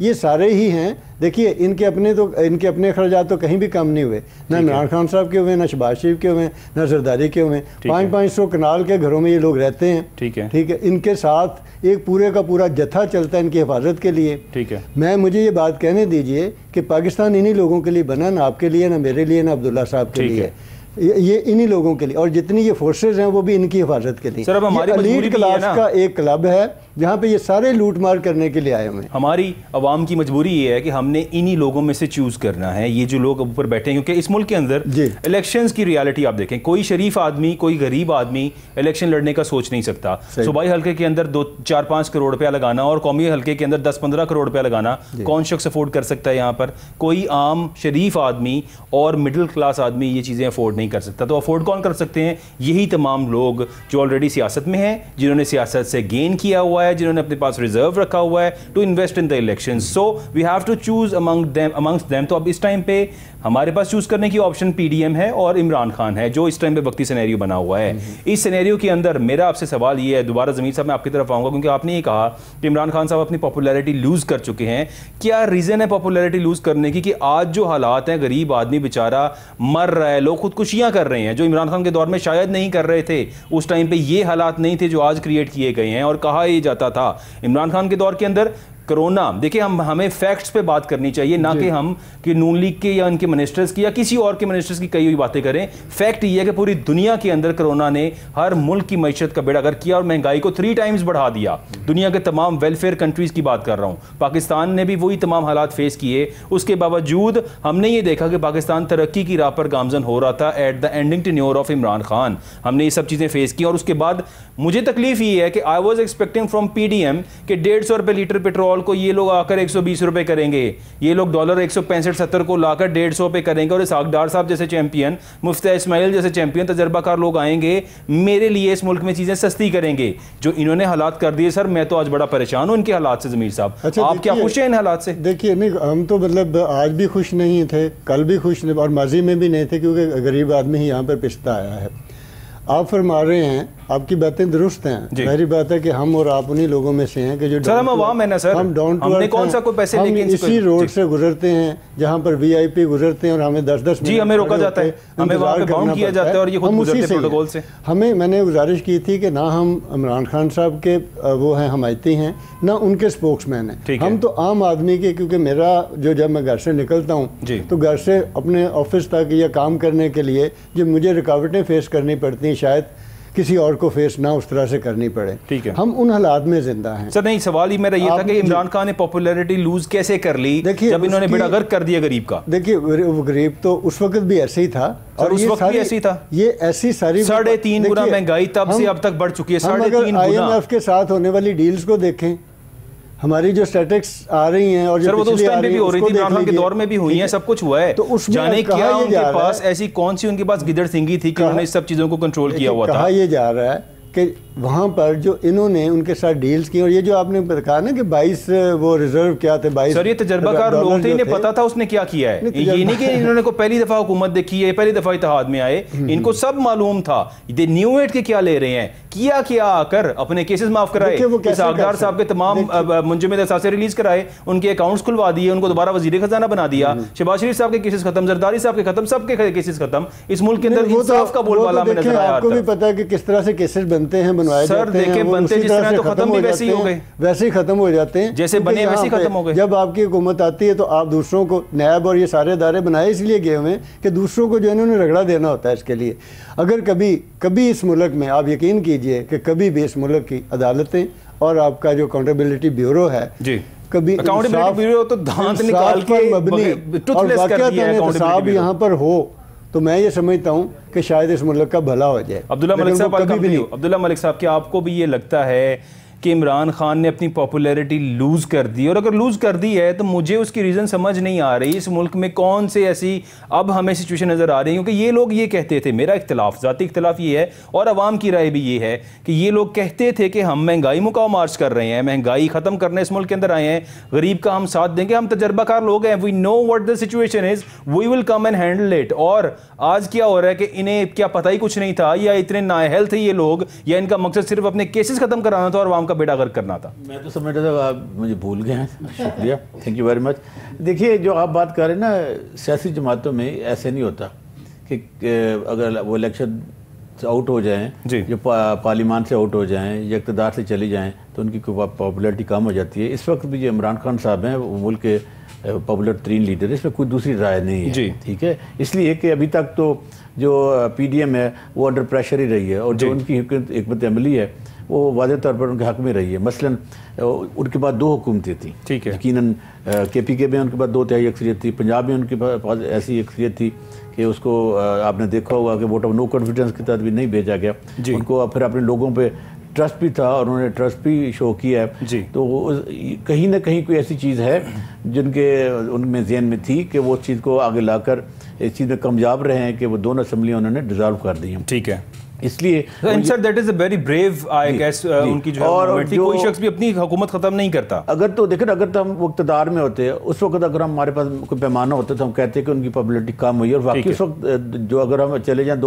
ये सारे ही हैं। देखिए इनके अपने अखराजात तो कहीं भी कम नहीं हुए, ना इमरान खान साहब के हुए, ना शहबाज शरीफ के हुए, ना जरदारी के हुए। 500-500 कनाल के घरों में ये लोग रहते हैं, ठीक है। इनके साथ एक पूरे का पूरा जत्था चलता है इनकी हिफाजत के लिए, ठीक है। मुझे ये बात कहने दीजिए कि पाकिस्तान इन्हीं लोगों के लिए बना, ना आपके लिए, ना मेरे लिए, ना अब्दुल्ला साहब के लिए, ये इन्हीं लोगों के लिए, और जितनी ये फोर्सेज हैं वो भी इनकी हिफाजत के लिए। सर, अब हमारी एलीट क्लास का एक क्लब है जहाँ पे ये सारे लूट मार करने के लिए आए हुए हैं। हमारी अवाम की मजबूरी ये है कि हमने इन्हीं लोगों में से चूज करना है, ये जो लोग ऊपर बैठे हैं, क्योंकि इस मुल्क के अंदर इलेक्शंस की रियलिटी आप देखें, कोई शरीफ आदमी, कोई गरीब आदमी इलेक्शन लड़ने का सोच नहीं सकता। सूबाई हल्के के अंदर 2-4-5 करोड़ रुपया लगाना और कौमी हल्के के अंदर 10-15 करोड़ रुपया लगाना कौन शख्स अफोर्ड कर सकता है? यहाँ पर कोई आम शरीफ आदमी और मिडिल क्लास आदमी ये चीज़ें अफोर्ड नहीं कर सकता। तो अफोर्ड कौन कर सकते हैं? यही तमाम लोग जो ऑलरेडी सियासत में हैं, जिन्होंने सियासत से गेन किया हुआ है, जिन्होंने अपने पास रिजर्व रखा हुआ है to invest in the election. So we have to choose amongst them. तो अब इस टाइम पे हमारे पास चूज करने की ऑप्शन पीडीएम है और इमरान खान है, जो इस टाइम पे वक्ती सिनेरियो बना हुआ है। इस सिनेरियो के अंदर मेरा आपसे सवाल ये है, दोबारा ज़मीर साहब मैं आपकी तरफ आऊँगा, क्योंकि आपने ये कहा कि इमरान खान साहब अपनी पॉपुलैरिटी लूज़ कर चुके हैं। क्या रीज़न है पॉपुलैरिटी लूज़ करने की? कि आज जो हालात हैं, गरीब आदमी बेचारा मर रहा है, लोग खुदकुशियाँ कर रहे हैं, जो इमरान खान के दौर में शायद नहीं कर रहे थे। उस टाइम पे ये हालात नहीं थे जो आज क्रिएट किए गए हैं, और कहा यह जाता था। इमरान खान के दौर के अंदर कोरोना, देखिए हमें फैक्ट्स पे बात करनी चाहिए, ना कि हम कि नून लीग के या उनके मिनिस्टर्स की या किसी और के मिनिस्टर्स की कई हुई बातें करें। फैक्ट ये है कि पूरी दुनिया के अंदर कोरोना ने हर मुल्क की मईशत का बेड़ा गर्क किया और महंगाई को 3 टाइम्स बढ़ा दिया। दुनिया के तमाम वेलफेयर कंट्रीज की बात कर रहा हूं, पाकिस्तान ने भी वही तमाम हालात फेस किए। उसके बावजूद हमने ये देखा कि पाकिस्तान तरक्की की राह पर गामजन हो रहा था at the ending tenure of Imran Khan. हमने ये सब चीजें फेस की और उसके बाद मुझे तकलीफ ये है कि I was expecting from PDM कि 150 रुपए लीटर पेट्रोल को ये लोग आकर 120 रुपए करेंगे, ये लोग डॉलर 165-70 को लाकर 150 पे करेंगे और इसहाकडार साहब जैसे चैंपियन, मुफ्ती इस्माइल जैसे चैंपियन, तजर्बाकार लोग आएंगे, मेरे लिए इस मुल्क में चीजें सस्ती करेंगे। जो इन्होंने हालात कर दिए सर, मैं तो आज बड़ा परेशान हूं इनके हालात से। ज़मीर साहब, अच्छा, आप क्या खुश हैं इन हालात से? देखिए, नहीं, हम तो मतलब आज भी खुश नहीं थे, कल भी खुश नहीं और माजी में भी नहीं थे, क्योंकि गरीब आदमी ही यहाँ पर पिसता आया है। आप फरमा रहे हैं, आपकी बातें दुरुस्त हैं, मेरी बात है कि हम और आप उन्हीं लोगों में से हैं कि जो सर हम अवाम है ना सर, हम डाउन टू हमने कौन सा कोई पैसे लेके इसी रोड से गुजरते हैं जहाँ पर VIP गुजरते हैं और हमें 10-10 जी हमें रोका जाता है, हमें वहाँ पे बाउंड किया जाता है और ये खुद गुजरते प्रोटोकॉल से। मैंने गुजारिश की थी कि ना हम इमरान खान साहब के वो हैं हमायती हैं, ना उनके स्पोक्समैन हैं, हम तो आम आदमी के, क्योंकि मेरा जो जब मैं घर से निकलता हूँ तो घर से अपने ऑफिस तक या काम करने के लिए जो मुझे रुकावटें फेस करनी पड़ती हैं, शायद किसी और को फेस ना उस तरह से करनी पड़े। ठीक है, हम उन हालात में जिंदा हैं। सर नहीं, सवाल ही मेरा ये था कि इमरान खान ने पॉपुलैरिटी लूज कैसे कर ली जब इन्होंने बेड़ा गर्क कर दिया गरीब का? देखिए, वो गरीब तो उस वक्त भी ऐसे ही था और उस वक्त भी ऐसी था। ये ऐसी सारी 3.5 गुना महंगाई तब से अब तक बढ़ चुकी है, 3.5 गुना। IMF के साथ होने वाली डील्स को देखें, हमारी जो स्टैटिक्स आ रही हैं और जो वो तो उस टाइम पे भी हो रही थी, इमरान खान के दौर में भी हुई है, सब कुछ हुआ है। तो उसमें जाने क्या उनके पास ऐसी कौन सी उनके पास गिदड़ सिंगी थी कि उन्होंने इस सब चीजों को कंट्रोल किया हुआ था? कहा यह जा रहा है कि वहाँ पर जो इन्होंने उनके साथ डील्स की, और ये जो आपने कहा ना कि 22 वो रिजर्व क्या थे, 22 सर ये तजर्बाकार लोग थे, इन्हें पता था उसने क्या किया है। ये नहीं कि इन्होंने को पहली दफा हुकूमत देखी है, पहली दफा इत्तेहाद में आए, इनको सब मालूम था। दे न्यू एट के क्या ले रहे हैं, किया क्या आकर अपने केसेस माफ कराए, इसहाकडार साहब के तमाम मुंजमद असासे रिलीज कराए, उनके अकाउंट्स खुलवा दिए, उनको दोबारा वजीर खजाना बना दिया, शहबाज शरीफ साहब के केसेस खत्म, जरदारी साहब के खत्म, सबके केसेस खत्म। इस मुल्क के अंदर इंसाफ का बोलबाला में नजर आया। आपको भी पता है कि किस तरह से केसेस बनते हैं, बनवाए जाते हैं, बनते जिस तरह तो खत्म भी वैसे ही हो गए, वैसे ही खत्म हो जाते हैं, जैसे बने वैसे ही खत्म हो गए। जब आपकी हुकूमत आती है तो आप दूसरों को, नैब और ये सारे इदारे बनाए इसलिए गए हुए कि दूसरों को जो इन्होंने रगड़ा देना होता है। इसके लिए अगर कभी इस मुल्क में, आप यकीन कीजिए कि कभी भी इस मुल्क की अदालतें और आपका जो अकाउंटेबिलिटी ब्यूरो है जी, कभी अकाउंटेबिलिटी ब्यूरो तो दांत निकाल के टूथलेस कर दिया है, साहब यहाँ पर हो तो मैं ये समझता हूँ कि शायद इस मुल्क का भला हो जाए। अब्दुल्ला मलिक साहब, क्या आपको भी ये लगता है कि इमरान खान ने अपनी पॉपुलैरिटी लूज कर दी? और अगर लूज कर दी है तो मुझे उसकी रीज़न समझ नहीं आ रही। इस मुल्क में कौन से ऐसी अब हमें सिचुएशन नज़र आ रही है? क्योंकि ये लोग ये कहते थे, मेरा इख्तलाफ, ज़ाती इख्तलाफ ये है और अवाम की राय भी ये है कि ये लोग कहते थे कि हम महंगाई मुकाव मार्च कर रहे हैं, महंगाई ख़त्म करने इस मुल्क के अंदर आए हैं, गरीब का हम साथ देंगे, हम तजर्बाकार लोग हैं, we know what the situation is, we will come and handle it. और आज क्या हो रहा है कि इन्हें क्या पता ही कुछ नहीं था, या इतने नाअहल थे ये लोग, या इनका मकसद सिर्फ अपने केसेस ख़त्म कराना था और अवाम का बेड़ा गर्क करना था? मैं तो समझ रहा था, आप मुझे भूल गए हैं, शुक्रिया, थैंक यू वेरी मच। देखिए, जो आप बात कर रहे हैं ना, सियासी जमातों में ऐसे नहीं होता कि अगर वो इलेक्शन से आउट हो जाएं, जो पार्लियामान से आउट हो जाएं या इक़्तिदार से चली जाएं तो उनकी पॉपुलैरिटी कम हो जाती है। इस वक्त भी जो इमरान खान साहब हैं वो मुल्क के पॉपुलर तरीन लीडर है, इसमें कोई दूसरी राय नहीं है। ठीक है, इसलिए कि अभी तक तो जो PDM है वो अंडर प्रेशर ही रही है और जो उनकी हिकमत अमली है वो वाज़ेह तौर पर उनके हक में रही है। मसलन उनके बाद 2 हुकूमतें थी, ठीक है, यकीनन KPK में उनके पास 2/3 अक्सरियत थी, पंजाब में उनके पास ऐसी अक्सरियत थी कि उसको आपने देखा होगा कि वोट ऑफ नो कॉन्फिडेंस के तहत भी नहीं भेजा गया। उनको फिर अपने लोगों पे ट्रस्ट भी था और उन्होंने ट्रस्ट भी शो किया है। तो कहीं ना कहीं कोई ऐसी चीज़ है जिनके उनमें ज़हन में थी कि वो चीज़ को आगे लाकर इस चीज़ में कामयाब रहे हैं कि वो 2 असेंबलियाँ उन्होंने डिज़ॉल्व कर दी हैं। ठीक है, इसलिए sir that is a very brave I guess उनकी जो और कोई शख्स भी अपनी हुकूमत खत्म नहीं करता। अगर तो देखें, अगर तो हम इक़्तिदार में होते हैं उस वक्त, अगर हमारे पास कोई पैमाना होता तो हम कहते हैं कि उनकी पॉपुलैरिटी कम हुई और वाकई उस वक्त जो अगर हम चले जाएं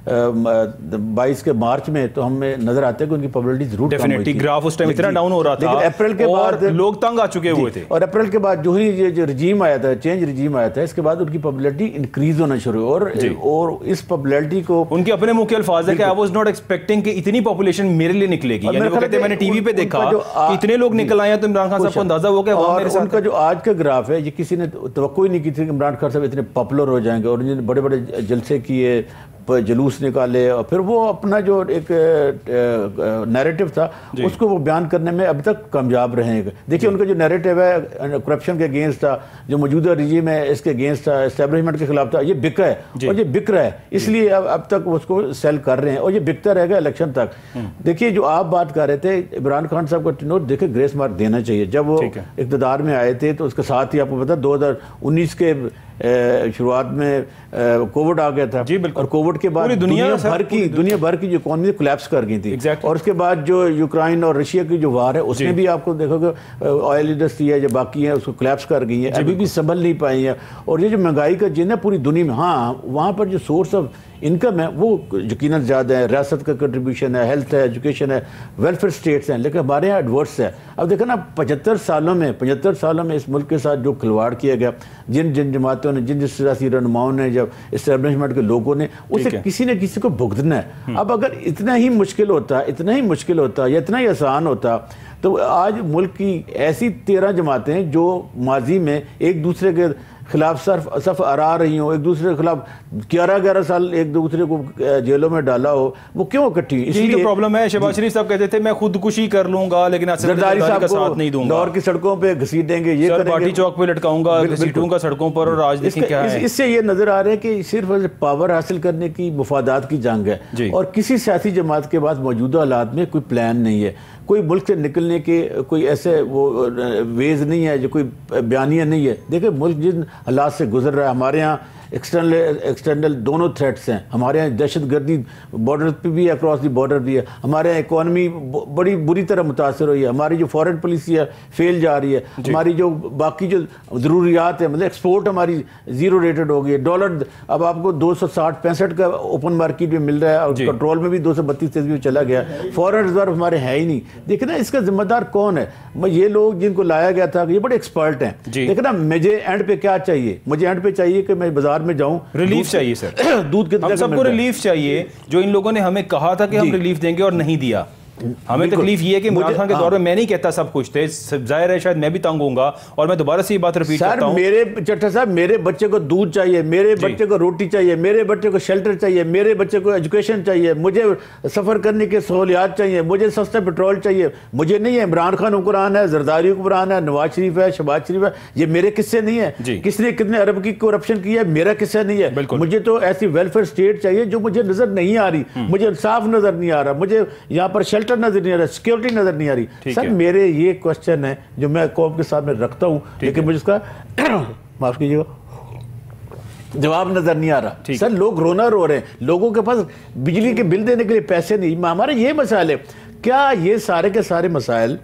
22 के मार्च में, तो हमें नजर आते हैं कि उनकी पॉपुलैरिटी जरूर कम हुई थी। ग्राफ उस टाइम इतना डाउन हो रहा था, लेकिन अप्रैल के बाद लोग तंग आ चुके हुए थे, और अप्रैल के बाद जो ही ये जो रिजीम आया था, चेंज रिजीम आया था, इसके बाद उनकी पॉपुलैरिटी इंक्रीज होना शुरू हुई। और इस पॉपुलैरिटी को उनके अपने मुख्य अल्फाज है कि आई वाज नॉट एक्सपेक्टिंग कि इतनी पॉपुलेशन मेरे लिए निकलेगी। यानी वो कहते हैं मैंने टीवी पे देखा कि इतने लोग निकल आए, तो इमरान खान साहब को अंदाजा हो गया। और उनका जो आज का ग्राफ है, ये किसी ने तवक्को ही नहीं की थी कि इमरान खान साहब इतने पॉपुलर हो जाएंगे, और जिन्होंने बड़े बड़े जलसे किए, जुलूस निकाले, और फिर वो अपना जो एक नैरेटिव था उसको वो बयान करने में अभी तक कामयाब रहेंगे। देखिए उनका जो नैरेटिव है करप्शन के अगेंस्ट था, जो मौजूदा रिजीम है इसके अगेंस्ट था, एस्टेब्लिशमेंट के खिलाफ था, ये बिका है और ये बिक रहा है, इसलिए अब तक उसको सेल कर रहे हैं और ये बिकता रहेगा इलेक्शन तक। देखिए जो आप बात कर रहे थे इमरान खान साहब का नोट, देखिए ग्रेस मार्क देना चाहिए। जब वो इक़्तिदार में आए थे तो उसके साथ ही आपको पता 2019 के शुरुआत में कोविड आ गया था, और कोविड के बाद दुनिया भर की जो इकोनॉमी कोलैप्स कर गई थी। और उसके बाद जो यूक्रेन और रशिया की जो वार है उसमें भी आपको देखोगे ऑयल इंडस्ट्री है जो बाकी है उसको कोलैप्स कर गई है, अभी भी संभल नहीं पाई है। और ये जो महंगाई का जिन है पूरी दुनिया में, हाँ वहाँ पर जो सोर्स ऑफ इनकम है वो यकीनन ज़्यादा है, रियासत का कंट्रीब्यूशन है, हेल्थ है, एजुकेशन है, वेलफेयर स्टेट्स हैं, लेकिन हमारे यहाँ एडवर्स है। अब देखो ना 75 सालों में इस मुल्क के साथ जो खिलवाड़ किया गया, जिन जमातों ने, जिन सियासी रहनुमाओं ने, जब इस्टेब्लिशमेंट के लोगों ने, उसे किसी न किसी को भुगतना है। अब अगर इतना ही मुश्किल होता या इतना ही आसान होता, तो आज मुल्क की ऐसी 13 जमातें जो माजी में एक दूसरे के खिलाफ सफ अरा रही हो, एक दूसरे के खिलाफ 11 साल एक दूसरे को जेलों में डाला हो, वो क्यों इकट्ठी? इसलिए तो प्रॉब्लम है। शहबाज शरीफ साहब कहते थे मैं खुदकुशी कर लूंगा, लेकिन जरदारी साहब का साथ नहीं दूंगा, लाहौर की सड़कों पे घसीटेंगे, ये करेंगे, पार्टी चौक पे लटकाऊंगा, घसीटूंगा सड़कों पर। और आज देखें क्या है, इससे ये नजर आ रहा है कि सिर्फ पावर हासिल करने की मुफादात की जंग है, और किसी सियासी जमात के पास मौजूदा हालात में कोई प्लान नहीं है, कोई मुल्क से निकलने के कोई ऐसे वो वेज नहीं है, जो कोई बयानिया नहीं है। देखिए मुल्क जिन हालात से गुजर रहा है, हमारे यहाँ एक्सटर्नल दोनों थ्रेट्स हैं। हमारे यहाँ दहशतगर्दी बॉर्डर पे भी है, अक्रॉस दी बॉर्डर भी है। हमारे यहाँ इकॉनमी बड़ी बुरी तरह मुतासर हुई है। हमारी जो फॉरेन पॉलिसी है फेल जा रही है। हमारी जो बाकी जो ज़रूरियात है, मतलब एक्सपोर्ट हमारी ज़ीरो रेटेड हो गई है। डॉलर अब आपको 260-65 का ओपन मार्केट में मिल रहा है, और पेट्रोल में भी 232 में चला गया। फॉरेन रिजर्व हमारे है ही नहीं। देखिए ना इसका जिम्मेदार कौन है? ये लोग जिनको लाया गया था, ये बड़े एक्सपर्ट हैं। देखिए ना मुझे एंड पे क्या चाहिए? मुझे एंड पे चाहिए कि मैं बाजार में जाऊं, रिलीफ चाहिए सर। दूध कितना, हम सबको रिलीफ चाहिए। जो इन लोगों ने हमें कहा था कि हम रिलीफ देंगे और नहीं दिया। हमें तकलीफ ये है कि इमरान खान के दौर में मैं नहीं कहता सब कुछ थे, जाहिर है शायद मैं भी तंग होऊंगा, और मैं दोबारा से ये बात रिपीट करता हूं। मेरे चट्टा साहब, मेरे बच्चे को दूध चाहिए, मेरे बच्चे को रोटी चाहिए, मेरे बच्चे को शेल्टर चाहिए, मेरे बच्चे को एजुकेशन चाहिए, मुझे सफर करने की सहूलियात चाहिए, मुझे सस्ता पेट्रोल चाहिए। मुझे नहीं है इमरान खान हुक्मरान है, जरदारी हुक्मरान है, नवाज शरीफ है, शहबाज शरीफ है, ये मेरे किस्से नहीं है। किसने कितने अरब की करप्शन की है, मेरा किस्सा नहीं है। मुझे तो ऐसी वेलफेयर स्टेट चाहिए जो मुझे नजर नहीं आ रही, मुझे इंसाफ नजर नहीं आ रहा, मुझे यहाँ पर शेल्टर नजर नहीं आ रहा, सिक्योरिटी नजर नहीं आ रही। सर मेरे ये क्वेश्चन है जो मैं कौम के सामने रखता हूं, लेकिन मुझे इसका माफ कीजिएगा जवाब नजर नहीं आ रहा। सर लोग रोना रो रहे हैं, लोगों के पास बिजली के बिल देने के लिए पैसे नहीं। हमारे ये मसाइल है। क्या ये सारे के सारे मसाइल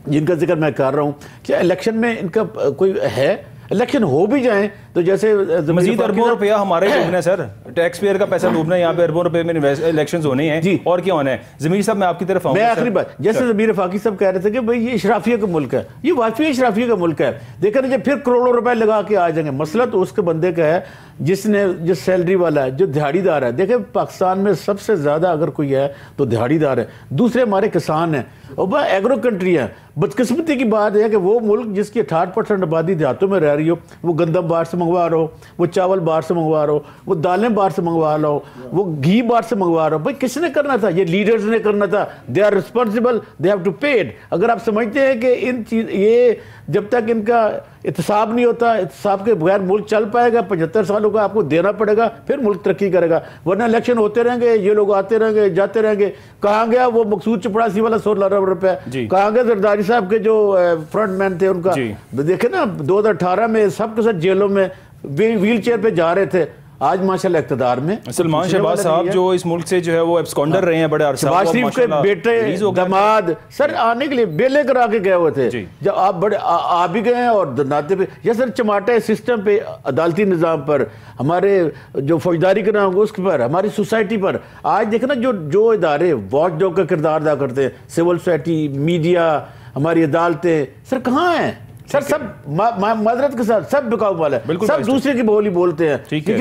जिनका जिक्र मैं कर रहा हूं, क्या इलेक्शन में इनका कोई है? इलेक्शन हो भी जाए तो जैसे मजीद अरबों रुपया हमारे डूबना है सर, टैक्स पेयर का पैसा डूबना है। यहाँ पे अरबों रुपए में इलेक्शंस होने हैं और क्या होना है। ज़मीर साहब मैं आपकी तरफ आऊंगा। मैं आखिरी बात, जैसे ज़मीर फाकी साहब कह रहे थे कि भाई ये इशराफिया का मुल्क है, ये वाकई इशराफिया का मुल्क है। देखा ना फिर करोड़ों रुपए लगा के आ जाएंगे। मसला तो उसके बंदे का है जो सैलरी वाला है, जो दिहाड़ीदार है। देखे पाकिस्तान में सबसे ज्यादा अगर कोई है तो दिहाड़ीदार है, दूसरे हमारे किसान हैं और वह एग्रो कंट्री है। बदकिस्मती की बात है कि वो मुल्क जिसकी 68% आबादी देहातों में रह रही हो, वो गंदम बाहर से मंगवा रहा हो, वो चावल बाहर से मंगवा रहा हो, वो दालें बाहर से मंगवा रहा हो, वो घी बाहर से मंगवा रहा हो। भाई किसने करना था? ये लीडर्स ने करना था। They are responsible, they have to pay it. अगर आप समझते हैं कि इन चीज ये जब तक इनका इत्तेसाब नहीं होता, इत्तेसाब के बगैर मुल्क चल पाएगा, 75 सालों का आपको देना पड़ेगा, फिर मुल्क तरक्की करेगा। वरना इलेक्शन होते रहेंगे, ये लोग आते रहेंगे जाते रहेंगे। कहाँ गया वो मकसूद चपड़ासी वाला 16 अरब रुपए? कहाँ गया जरदारी साहब के जो फ्रंट मैन थे उनका? देखे ना 2018 में सबके साथ जेलों में व्हील चेयर पे जा रहे थे। आज माशाल्लाह इक़्तिदार में। सलमान शहबाज साहब जो इस मुल्क से जो है वो एब्सकॉन्डर रहे हैं बड़े अरसा, शहबाज शरीफ के बेटे दामाद सर आने के लिए बेले करा के गए हुए थे। जब आप बड़े आप भी गए हैं और नाते पे या सर चमाटे सिस्टम पे, अदालती निज़ाम पर, हमारे जो फौजदारी के नाम उसके पर, हमारी सोसाइटी पर आज देखना जो इदारे वॉच डॉग का किरदार अदा करते हैं, सिविल सोसाइटी, मीडिया, हमारी अदालतें, सर कहाँ हैं सर? सब माजरत के साथ सब बिकाऊ वाला है, सब दूसरे की बोली बोलते हैं,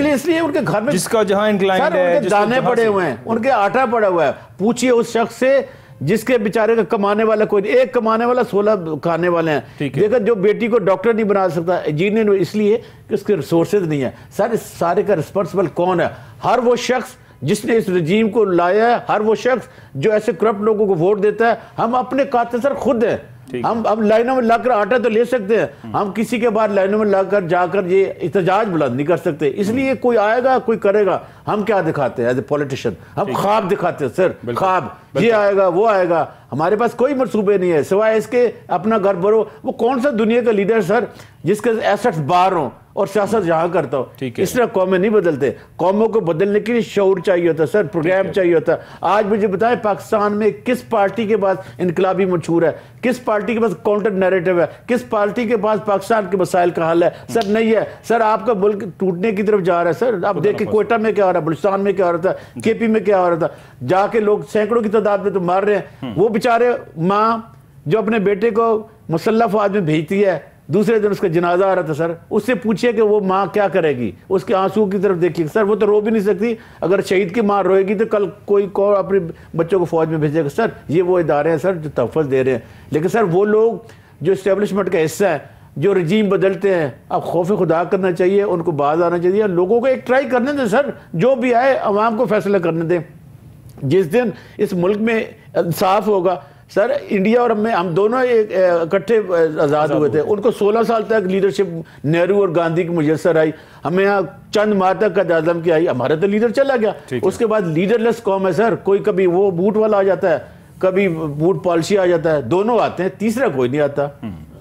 इसलिए उनके घर में जिसका जहां इंक्लाइंड है, उनके दाने पड़े हुए हैं, उनके आटा पड़ा हुआ है। पूछिए उस शख्स से जिसके बेचारे का कमाने वाला कोई, एक कमाने वाला 16 खाने वाले हैं। देखा जो बेटी को डॉक्टर नहीं बना सकता इंजीनियर, इसलिए कि उसके रिसोर्सेज नहीं है। सर इस सारे का रिस्पॉन्सिबल कौन है? हर वो शख्स जिसने इस रजीम को लाया है, हर वो शख्स जो ऐसे करप्ट लोगों को वोट देता है। हम अपने कातिल सर खुद हैं। हम लाइनों में लाकर आटा तो ले सकते हैं, हम किसी के बाद लाइनों में लाकर जाकर ये इhtजाज बुलंद नहीं कर सकते। इसलिए कोई आएगा कोई करेगा, हम क्या दिखाते हैं एज ए पॉलिटिशियन? हम ख्वाब दिखाते हैं सर, ख्वाब ये आएगा वो आएगा। हमारे पास कोई मंसूबे नहीं है सिवाय इसके अपना घर भरो। वो कौन सा दुनिया का लीडर सर जिसके एसेट्स बाहर हों और सियासत यहाँ करता हो? इस तरह कौमें नहीं बदलते। कौमों को बदलने के लिए शऊर चाहिए होता है सर, प्रोग्राम चाहिए होता है। आज मुझे बताएं पाकिस्तान में किस पार्टी के पास इनकलाबी मंशूर है, किस पार्टी के पास काउंटर नैरेटिव है, किस पार्टी के पास पाकिस्तान के मसाइल का हल है? सर नहीं है सर। आपका मुल्क टूटने की तरफ जा रहा है सर। आप देखिए कोयटा में क्या हो रहा है, बलूचिस्तान में क्या हो रहा था, केपी में क्या हो रहा था, जाके लोग सैकड़ों की तादाद में तो मार रहे हैं। वो बेचारे माँ जो अपने बेटे को मुसल्लह फौज में भेजती है, दूसरे दिन उसका जनाजा आ रहा था सर, उससे पूछिए कि वो माँ क्या करेगी, उसके आंसू की तरफ देखिए सर। वो तो रो भी नहीं सकती। अगर शहीद की माँ रोएगी तो कल कोई को अपने बच्चों को फौज में भेजेगा सर। ये वो इदारे हैं सर जो तहफ़्फ़ुज़ दे रहे हैं। लेकिन सर वो लोग जो इस्टेब्लिशमेंट का हिस्सा है, जो रजीम बदलते हैं, अब खौफ खुदा करना चाहिए, उनको बाज आना चाहिए। लोगों को एक ट्राई करने दें सर, जो भी आए अवाम को फैसला करने दें। जिस दिन इस मुल्क में इंसाफ होगा सर, इंडिया और हम दोनों इकट्ठे आज़ाद हुए थे। उनको 16 साल तक लीडरशिप नेहरू और गांधी की मुयस्सर आई, हमें यहाँ चंद माह तक का आज़म की आई। हमारा तो लीडर चला गया, उसके बाद लीडरलेस कौम है सर। कोई कभी वो बूट वाला आ जाता है, कभी बूट पॉलिसी आ जाता है, दोनों आते हैं, तीसरा कोई नहीं आता।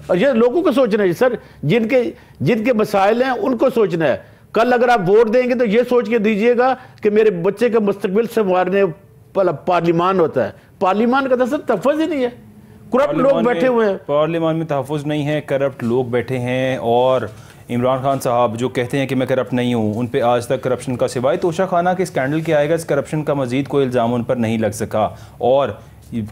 और ये लोगों को सोचना है सर, जिनके मसाइल हैं उनको सोचना है। कल अगर आप वोट देंगे तो ये सोच के दीजिएगा कि मेरे बच्चे का मुस्तकबिल संवारने पार्लियामान होता है। पार्लियामान का तो तहफ़्फ़ुज़ ही नहीं है, करप्ट लोग बैठे हुए हैं। पार्लियामान में तहफ़्फ़ुज़ नहीं है, करप्ट लोग बैठे हैं। और इमरान खान साहब जो कहते हैं कि मैं करप्ट नहीं हूँ, उन पे आज तक करप्शन का सिवाय तोशा खाना के स्कैंडल के आएगा, इस करप्शन का मजीद कोई इल्ज़ाम उन पर नहीं लग सका। और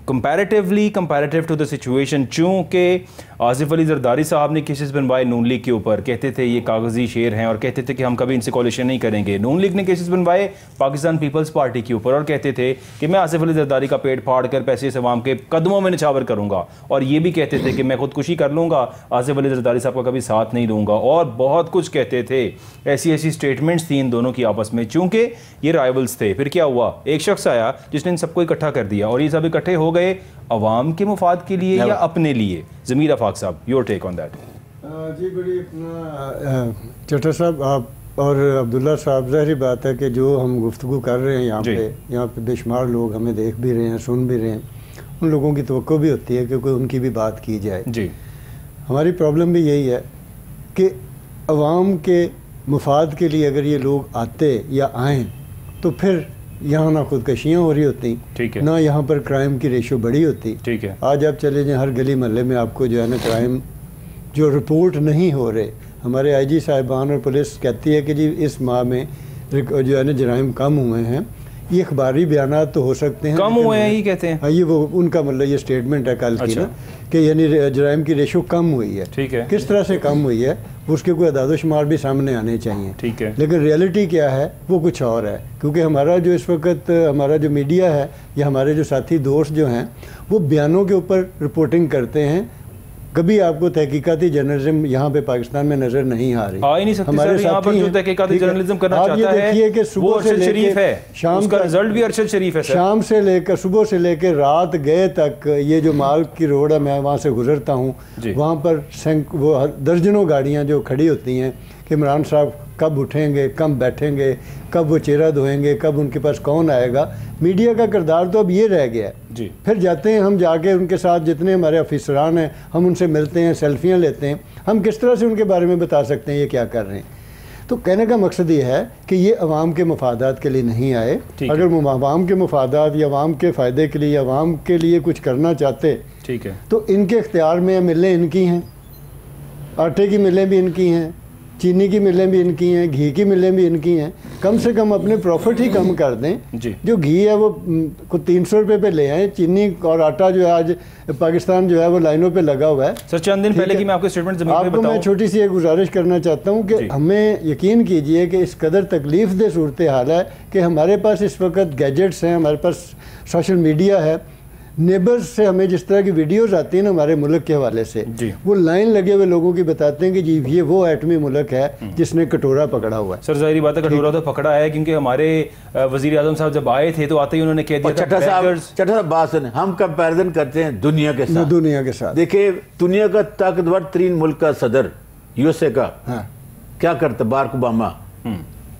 कंपैरेटिव टू द सिचुएशन, चूँकि आसिफ अली जरदारी साहब ने केसेस बनवाए नून लीग के ऊपर, कहते थे ये कागजी शेर हैं और कहते थे कि हम कभी इनसे कोलिशन नहीं करेंगे। नून लीग ने केसेस बनवाए पाकिस्तान पीपल्स पार्टी के ऊपर और कहते थे कि मैं आसिफ अली जरदारी का पेट फाड़ कर पैसे से अवाम के कदमों में निछावर करूँगा, और ये भी कहते थे कि मैं खुदकुशी कर लूँगा, आसिफ अली जरदारी साहब का कभी साथ नहीं दूँगा, और बहुत कुछ कहते थे। ऐसी स्टेटमेंट्स थी इन दोनों की आपस में, चूँकि ये राइवल्स थे। फिर क्या हुआ, एक शख्स आया जिसने इन सबको इकट्ठा कर दिया और ये सब इकट्ठे हो गए अवाम के मुफाद के लिए या अपने लिए। ज़मीर आफाक साहब, योर टेक ऑन दैट। जी बड़ी अपना चट्टा साहब आप और अब्दुल्ला साहब, ज़ाहिर बात है कि जो हम गुफ्तगू कर रहे हैं यहाँ पे बेशुमार लोग हमें देख भी रहे हैं, सुन भी रहे हैं। उन लोगों की तवक्को भी होती है कि कोई उनकी भी बात की जाए। जी हमारी प्रॉब्लम भी यही है कि अवाम के मुफाद के लिए अगर ये लोग आते या आएँ तो फिर यहाँ ना खुदकशियाँ हो रही होती, ठीक है, ना यहाँ पर क्राइम की रेशो बड़ी होती। ठीक है, आज आप चले जाएँ हर गली मोहल्ले में आपको जो है ना क्राइम जो रिपोर्ट नहीं हो रहे, हमारे आईजी साहिबान और पुलिस कहती है कि जी इस माह में जो है ना जराइम कम हुए हैं। ये अखबारी बयानात तो हो सकते हैं, कम हुए हैं ही कहते हैं। हाँ, ये वो उनका मतलब ये स्टेटमेंट है कल की ना कि यानी जराइम की रेशो कम हुई है। ठीक है, किस तरह से कम हुई है उसके कोई अदाद-ओ-शुमार भी सामने आने चाहिए। ठीक है, लेकिन रियलिटी क्या है वो कुछ और है, क्योंकि हमारा जो इस वक्त हमारा जो मीडिया है या हमारे जो साथी दोस्त जो हैं वो बयानों के ऊपर रिपोर्टिंग करते हैं। कभी आपको तहकीकाती जर्नलिज्म यहाँ पे पाकिस्तान में नजर नहीं आ रही। आ ही नहीं सकती हमारे यहाँ पर जो तहकीकाती जर्नलिज्म करना चाहता है कि सुबह से लेकर शाम का रिजल्ट भी अरशद शरीफ है। शाम से लेकर सुबह से लेकर रात गए तक ये जो माल की रोड है, मैं वहाँ से गुजरता हूँ, वहाँ पर वो दर्जनों गाड़ियाँ जो खड़ी होती हैं कि इमरान साहब कब उठेंगे, कब बैठेंगे, कब वो चेहरा धोएंगे, कब उनके पास कौन आएगा। मीडिया का किरदार तो अब ये रह गया जी। फिर जाते हैं हम, जाके उनके साथ जितने हमारे अफसरान हैं हम उनसे मिलते हैं, सेल्फियाँ लेते हैं। हम किस तरह से उनके बारे में बता सकते हैं ये क्या कर रहे हैं। तो कहने का मकसद ये है कि ये अवाम के मफादात के लिए नहीं आए। अगर वो अवाम के मफादात या अवाम के फ़ायदे के लिए या अवाम के लिए कुछ करना चाहते, ठीक है, तो इनके इख्तियार में मिलें इनकी हैं, आटे की मिलें भी इनकी हैं, चीनी की मिलें भी इनकी हैं, घी की मिलें भी इनकी हैं। कम से कम अपने प्रॉफिट ही कम कर दें जी। जो घी है वो को 300 रुपये पे ले आएँ। चीनी और आटा जो है आज पाकिस्तान जो है वो लाइनों पे लगा हुआ है। सर चंद दिन पहले की मैं आपको स्टेटमेंट ज़मीन पे आपको मैं छोटी सी एक गुजारिश करना चाहता हूँ कि हमें यकीन कीजिए कि इस कदर तकलीफ दे सूरत हाल है कि हमारे पास इस वक्त गैजेट्स हैं, हमारे पास सोशल मीडिया है, नेबर्स से हमें जिस तरह की वीडियोस आती हैं ना हमारे मुल्क के हवाले से, वो लाइन लगे हुए लोगों की बताते हैं कि जी ये वो एटमी मुल्क है जिसने कटोरा पकड़ा हुआ है। सर जाहिर बात है कटोरा तो पकड़ा है, क्योंकि हमारे वजीर आजम साहब जब आए थे तो आते ही उन्होंने कह दिया चट्टा साहब बात सुने, हम कंपैरिजन करते हैं दुनिया के साथ। देखिए दुनिया का ताकतवर तरीन मुल्क का सदर यूएसए का क्या करता है, बाराक ओबामा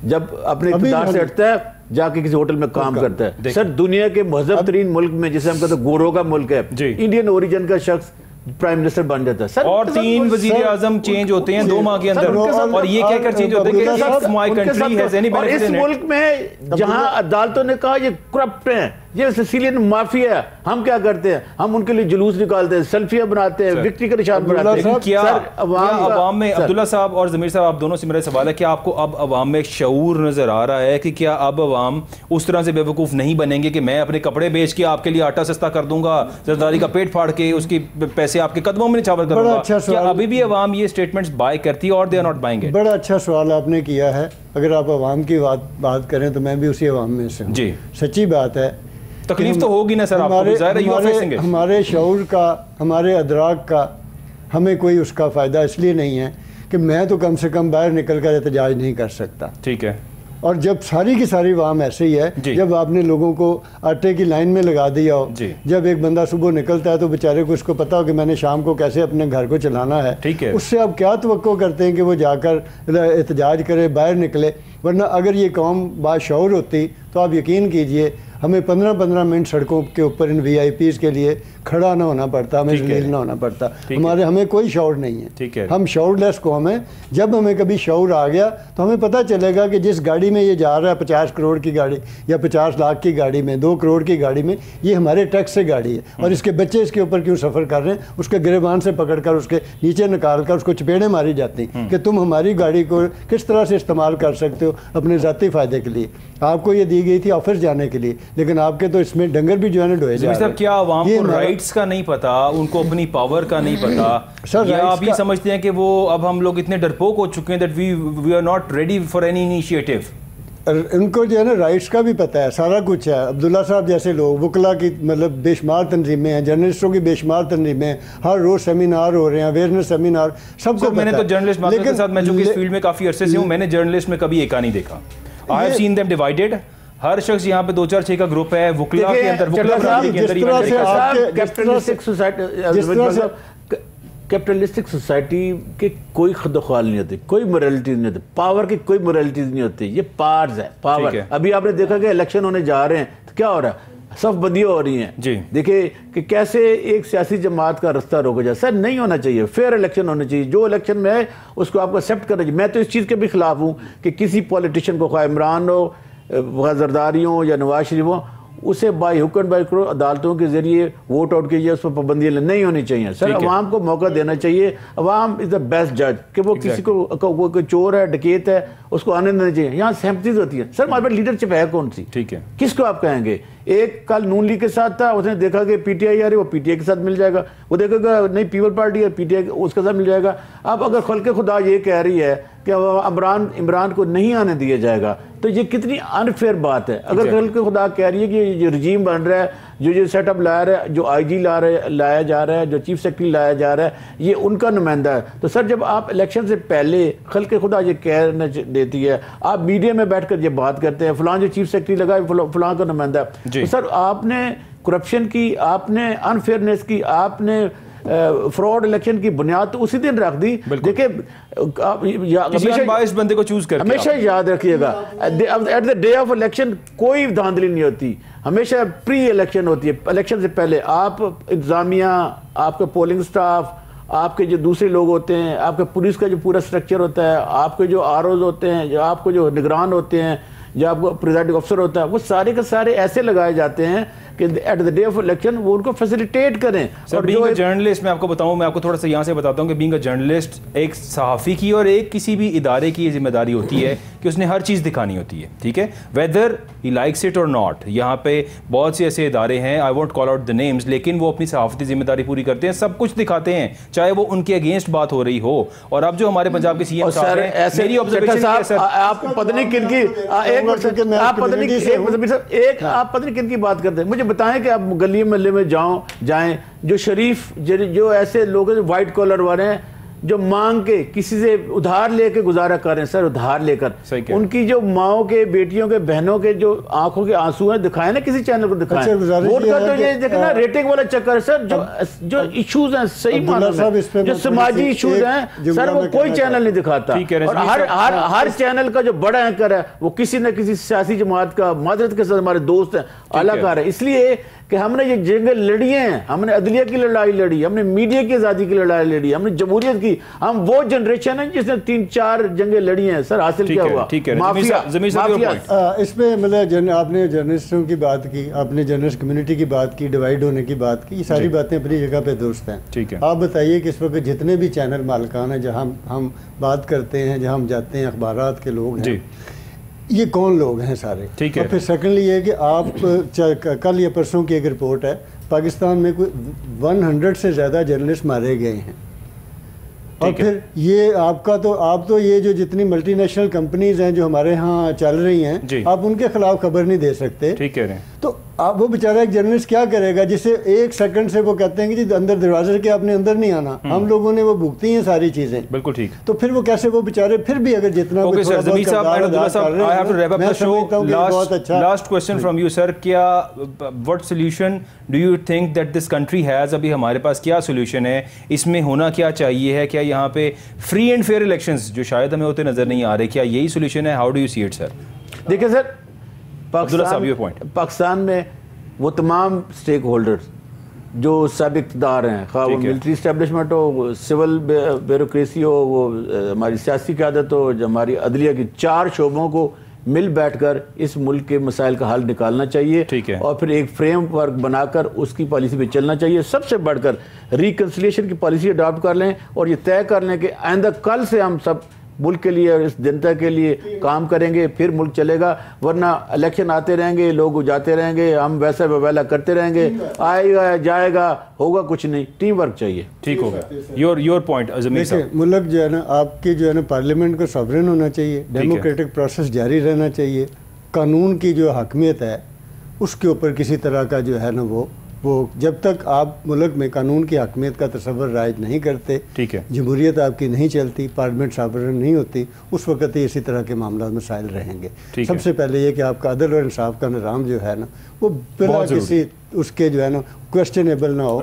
जब अपने इक़्तिदार से हटता है जाके किसी होटल में काम करता है। सर दुनिया के महजब तरीन मुल्क में जिसे हम कहते हैं गोरों का मुल्क है, इंडियन ओरिजिन का शख्स प्राइम मिनिस्टर बन जाता है। सर और 3 वजीर आजम चेंज होते हैं 2 माह के अंदर, और ये कहकर चेंज होते हैं कि my country has any benefit in it. इस मुल्क में जहां अदालतों ने कहा ये करप्ट हैं, ये सिसिलियन माफिया है, हम क्या करते हैं, हम उनके लिए जुलूस निकालते हैं, सेल्फियां बनाते हैं, विक्ट्री का निशान बनाते हैं। क्या अवाम में, अब्दुल्ला साहब और ज़मीर साहब आप दोनों से मेरा सवाल है कि आपको अब अवाम में शऊर नजर आ रहा है कि क्या अब अवाम उस तरह से बेवकूफ़ नहीं बनेंगे कि मैं अपने कपड़े बेच के आपके लिए आटा सस्ता कर दूंगा, जरदारी का पेट फाड़ के उसकी पैसे आपके कदमों में निछावर करूंगा? क्या अभी भी अवाम ये स्टेटमेंट्स बाय करती है और they are not buying it? बड़ा अच्छा सवाल आपने किया है। अगर आप अवाम की बात करें तो मैं भी उसी अवाम में से हूं। जी सच्ची बात है, तकलीफ तो होगी ना सर आपको, हमारे शऊर का, हमारे अदराक का हमें कोई उसका फ़ायदा इसलिए नहीं है कि मैं तो कम से कम बाहर निकल कर एहतजाज नहीं कर सकता। ठीक है, और जब सारी की सारी वाम ऐसे ही है, जब आपने लोगों को आटे की लाइन में लगा दिया हो, जब एक बंदा सुबह निकलता है तो बेचारे को उसको पता हो कि मैंने शाम को कैसे अपने घर को चलाना है, ठीक है, उससे आप क्या तवक्को करते हैं कि वो जाकर एहतजाज करे, बाहर निकले? वरना अगर ये कौम बाशऊर होती तो आप यकीन कीजिए हमें 15-15 मिनट सड़कों के ऊपर इन VIPs के लिए खड़ा ना होना पड़ता, हमें जलील ना होना पड़ता। हमें कोई शऊर नहीं है, ठीक है, हम शऊरलेस कौम है। जब हमें कभी शऊर आ गया तो हमें पता चलेगा कि जिस गाड़ी में ये जा रहा है 50 करोड़ की गाड़ी या 50 लाख की गाड़ी में, 2 करोड़ की गाड़ी में, ये हमारे टैक्स से गाड़ी है और इसके बच्चे इसके ऊपर क्यों सफ़र कर रहे हैं? उसके गिरबान से पकड़ कर उसके नीचे निकाल कर उसको चपेड़े मारी जाती कि तुम हमारी गाड़ी को किस तरह से इस्तेमाल कर सकते हो अपने ज़ाती फ़ायदे के लिए। आपको ये दी गई थी ऑफिस जाने के लिए, लेकिन आपके तो इसमें डंगर भी जो है ना ढोए जा रहे हैं। क्या आवाम को राइट्स का नहीं पता, उनको अपनी पावर का नहीं पता? सर या आप ये समझते हैं कि वो अब हम लोग इतने डरपोक हो चुके हैं that we are not ready for any initiative? उनको जो है ना राइट्स का भी पता है, सारा कुछ है। अब्दुल्ला साहब जैसे लोग, वकला की मतलब बेशुमार तंजीमें हैं, जर्नलिस्टों की बेशुमार तंजीमें हैं, हर रोज़ सेमिनार हो रहे हैं, अवेयरनेस सेमिनार, सबको। मैंने तो जर्नलिस्ट के साथ, मैं चूंकि इस फील्ड में काफ़ी अरसे से हूँ, मैंने जर्नलिस्ट में कभी एका नहीं देखा। I have seen them divided. हर शख्स यहाँ पे 2-4-6 का ग्रुप है, वकला के अंदर, कैपिटलिस्टिक सोसाइटी के कोई खुदख्वाल नहीं होती, कोई मोरालिटी नहीं होती, पावर की कोई मोरालिटी नहीं होती, ये पार्स है, पावर। अभी आपने देखा कि इलेक्शन होने जा रहे हैं तो क्या हो रहा है, सफ़बंदियाँ हो रही हैं जी। देखिए कि कैसे एक सियासी जमात का रास्ता रोका जाए। सर नहीं होना चाहिए, फेयर इलेक्शन होना चाहिए, जो इलेक्शन में है उसको आपको एक्सेप्ट करना चाहिए। मैं तो इस चीज़ के भी खिलाफ हूँ कि किसी पॉलिटिशियन को, ख्वाह इमरान हो, जरदारी हो या नवाज शरीफ हो, उसे बाई हुक्म बाई करो अदालतों के जरिए वोट आउट कीजिए, उस पर पाबंदियाँ नहीं होनी चाहिए। सर अवाम को मौका देना चाहिए, अवाम इज़ द बेस्ट जज कि वो किसी को कोई चोर है, डकैत है, उसको आने देना चाहिए। यहाँ सहमतीज होती है। सर हमारे पास लीडरशिप है कौन सी? ठीक है, किसको आप कहेंगे? एक कल नून लीग के साथ था, उसने देखा कि PTI आ रही, वो PTI के साथ मिल जाएगा। वो देखेगा नहीं पीपल पार्टी है, PTI उसके साथ मिल जाएगा। अब अगर खल्के खुदा ये कह रही है कि इमरान को नहीं आने दिया जाएगा, तो ये कितनी अनफेयर बात है। अगर खल्के खुदा कह रही है कि जो रजीम बन रहा है, जो सेटअप लाया रहा है, जो IG लाया जा रहा है, जो चीफ सेक्रेटरी लाया जा रहा है, ये उनका नुमाइंदा है। तो सर जब आप इलेक्शन से पहले खल्के खुदा ये कहना देती है, आप मीडिया में बैठकर ये बात करते हैं, फलां जो चीफ सेक्रेटरी लगा फलां का नुमाइंदा है, तो सर आपने करप्शन की, आपने अनफेयरनेस की, आपने फ्रॉड इलेक्शन की बुनियाद तो उसी दिन रख दी। देखिए बंदे को चूज करके हमेशा याद रखिएगा, at the day of election कोई धांधली नहीं होती, हमेशा प्री इलेक्शन होती है। इलेक्शन से पहले आप इंतजामिया, आपका पोलिंग स्टाफ, आपके जो दूसरे लोग होते हैं, आपके पुलिस का जो पूरा स्ट्रक्चर होता है, आपके जो आरओज होते हैं, जो आपको जो निगरान होते हैं, जो आपको प्रिजाइडिंग अफसर होता है, वो सारे के सारे ऐसे लगाए जाते हैं कि at the day of election वो उनको फैसिलिटेट करें। सर, बीइंग अ जर्नलिस्ट, मैं आपको बताऊं, मैं आपको थोड़ा सा यहाँ से बताता हूँ कि बीइंग अ जर्नलिस्ट एक सहाफ़ी की और एक किसी भी इदारे की ये जिम्मेदारी होती है कि उसने हर चीज़ दिखानी होती है, ठीक है, वेदर ही लाइक्स इट और नॉट। यहाँ पे बहुत से ऐसे इदारे हैं, I won't call out the names, लेकिन वो अपनी सहाफ़ती जिम्मेदारी पूरी करते हैं, सब कुछ दिखाते हैं, चाहे वो उनके अगेंस्ट बात हो रही हो। और अब जो हमारे पंजाब के सीएम साहब हैं, मेरी ऑब्जर्वेशन आप पता नहीं किन की आप पता नहीं किन की बात करते हैं। मुझे बताएं कि आप गली महल्ले में जाएं, जो शरीफ जो ऐसे लोग हैं, वाइट कॉलर वाले हैं, जो मांग के किसी से उधार लेके गुजारा कर रहे हैं, सर उधार लेकर, उनकी जो माओ के, बेटियों के, बहनों के जो आंखों के आंसू हैं, दिखाए ना किसी चैनल को, दिखाएं। वोट का तो ये देखना रेटिंग वाला चक्कर है सर। जो इश्यूज हैं सही मानो में, जो समाजी इश्यूज हैं सर, वो कोई चैनल नहीं दिखाता। और हर चैनल का जो बड़ा एंकर है वो किसी न किसी सियासी जमात का, मादरत के साथ हमारे दोस्त हैं, अलाकार है। इसलिए कि हमने ये जंगें लड़ी हैं, हमने अदलिया की लड़ाई लड़ी, हमने मीडिया की आज़ादी की लड़ाई लड़ी, हमने जमहूरियत की, हम वो जनरेशन है जिसने 3-4 जंगें लड़ी हैं सर। हासिल क्या हुआ? माफिया। इसमें मतलब आपने जर्नलिस्टों की बात की, आपने जर्नलिस्ट कम्युनिटी की बात की, डिवाइड होने की बात की, ये सारी बातें अपनी जगह पे दुरुस्त हैं। ठीक है, आप बताइए कि इस वक्त जितने भी चैनल मालिकान हैं, जहाँ हम बात करते हैं, जहाँ हम जाते हैं, अखबारात के लोग हैं, ये कौन लोग हैं सारे? ठीक है। और फिर सेकंडली ये कि आप कल या परसों की एक रिपोर्ट है, पाकिस्तान में कोई 100 से ज़्यादा जर्नलिस्ट मारे गए हैं। और फिर ये आपका तो आप तो ये जो जितनी मल्टीनेशनल कंपनीज हैं जो हमारे यहाँ चल रही हैं, आप उनके खिलाफ खबर नहीं दे सकते। ठीक कह रहे हैं। तो आप वो बेचारा एक जर्नलिस्ट क्या करेगा, जिसे 1 सेकंड से वो कहते हैं कि जी अंदर दरवाजे के आपने अंदर नहीं आना, हम लोगों ने वो भुगती हैं सारी चीजें। बिल्कुल ठीक। तो फिर वो कैसे वो बेचारे फिर भी अगर जितना last question from you sir, क्या what solution do you think that this country has? अभी हमारे पास क्या सोल्यूशन है, इसमें होना क्या चाहिए है? क्या यहाँ पे फ्री एंड फेयर इलेक्शंस जो शायद हमें होते नजर नहीं आ रहे, क्या यही सोल्यूशन है? How do you see it sir? देखिए सर, पाकिस्तान में वो तमाम स्टेक होल्डर्स जो सब इक़्तिदार हैं, खा वो मिलिट्री इस्टेब्लिशमेंट हो, सिविल ब्यूरोक्रेसी हो, वो हमारी सियासी क़यादत हो, जो हमारी अदलिया की, 4 शोबों को मिल बैठकर इस मुल्क के मसाइल का हल निकालना चाहिए। ठीक है। और फिर एक फ्रेमवर्क बनाकर उसकी पॉलिसी पे चलना चाहिए। सबसे बढ़कर रिकन्सिलिएशन की पॉलिसी अडॉप्ट कर लें और ये तय कर लें कि आइंदा कल से हम सब मुल्क के लिए और इस जनता के लिए काम करेंगे, फिर मुल्क चलेगा। वरना इलेक्शन आते रहेंगे, लोग जाते रहेंगे, हम वैसा वैला करते रहेंगे, आएगा जाएगा, होगा कुछ नहीं। टीम वर्क चाहिए। ठीक होगा। योर पॉइंट अज़मीर साहब। मुल्क जो है ना, आपके जो है ना पार्लियामेंट को सॉवरेन होना चाहिए, डेमोक्रेटिक प्रोसेस जारी रहना चाहिए, कानून की जो हकमियत है उसके ऊपर किसी तरह का जो है ना वो जब तक आप मुल्क में कानून की हकमियत का तस्वर राइज नहीं करते, ठीक है, जमहूरियत आपकी नहीं चलती, पार्लियामेंट सॉवरेन नहीं होती, उस वक्त ही इसी तरह के मामला मसाइल रहेंगे। सबसे पहले ये कि आपका अदल और इंसाफ का निज़ाम जो है ना वो बिना किसी उसके जो है ना क्वेश्चनेबल ना हो।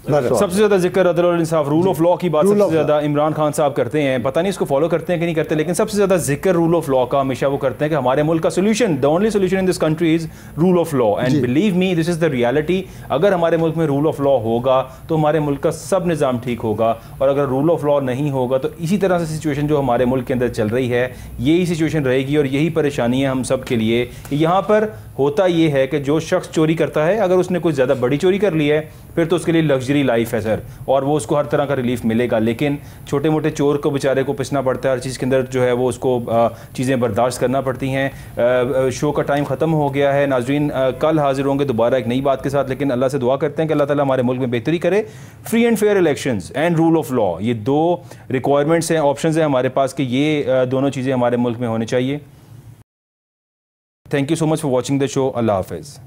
हाँ, सबसे ज्यादा जिक्र अदल और इंसाफ, रूल ऑफ लॉ की बात सबसे ज्यादा इमरान खान साहब करते हैं। पता नहीं इसको फॉलो करते हैं कि नहीं करते, लेकिन सबसे ज्यादा जिक्र रूल ऑफ लॉ का हमेशा वो करते हैं कि हमारे मुल्क का solution, the only solution in this country is rule of law. And believe me, this is the reality. अगर हमारे मुल्क में रूल ऑफ लॉ होगा तो हमारे मुल्क का सब निज़ाम ठीक होगा, और अगर रूल ऑफ लॉ नहीं होगा तो इसी तरह से सिचुएशन जो हमारे मुल्क के अंदर चल रही है, यही सिचुएशन रहेगी और यही परेशानी है हम सब के लिए। यहाँ पर होता ये है कि जो शख्स चोरी करता है, अगर उसने कोई ज़्यादा बड़ी चोरी कर ली है, फिर तो उसके लिए लग्जरी लाइफ है सर, और वो उसको हर तरह का रिलीफ मिलेगा। लेकिन छोटे मोटे चोर को बेचारे को पिसना पड़ता है, हर चीज़ के अंदर जो है वो उसको चीज़ें बर्दाश्त करना पड़ती हैं। शो का टाइम ख़त्म हो गया है नाजरीन, कल हाजिर होंगे दोबारा एक नई बात के साथ, लेकिन अल्लाह से दुआ करते हैं कि अल्लाह ताला हमारे मुल्क में बेहतरी करे। Free and fair elections and rule of law, ये 2 रिक्वायरमेंट्स हैं, ऑप्शंस हैं हमारे पास कि ये दोनों चीज़ें हमारे मुल्क में होनी चाहिए। Thank you so much for watching the show. Allah हाफिज़।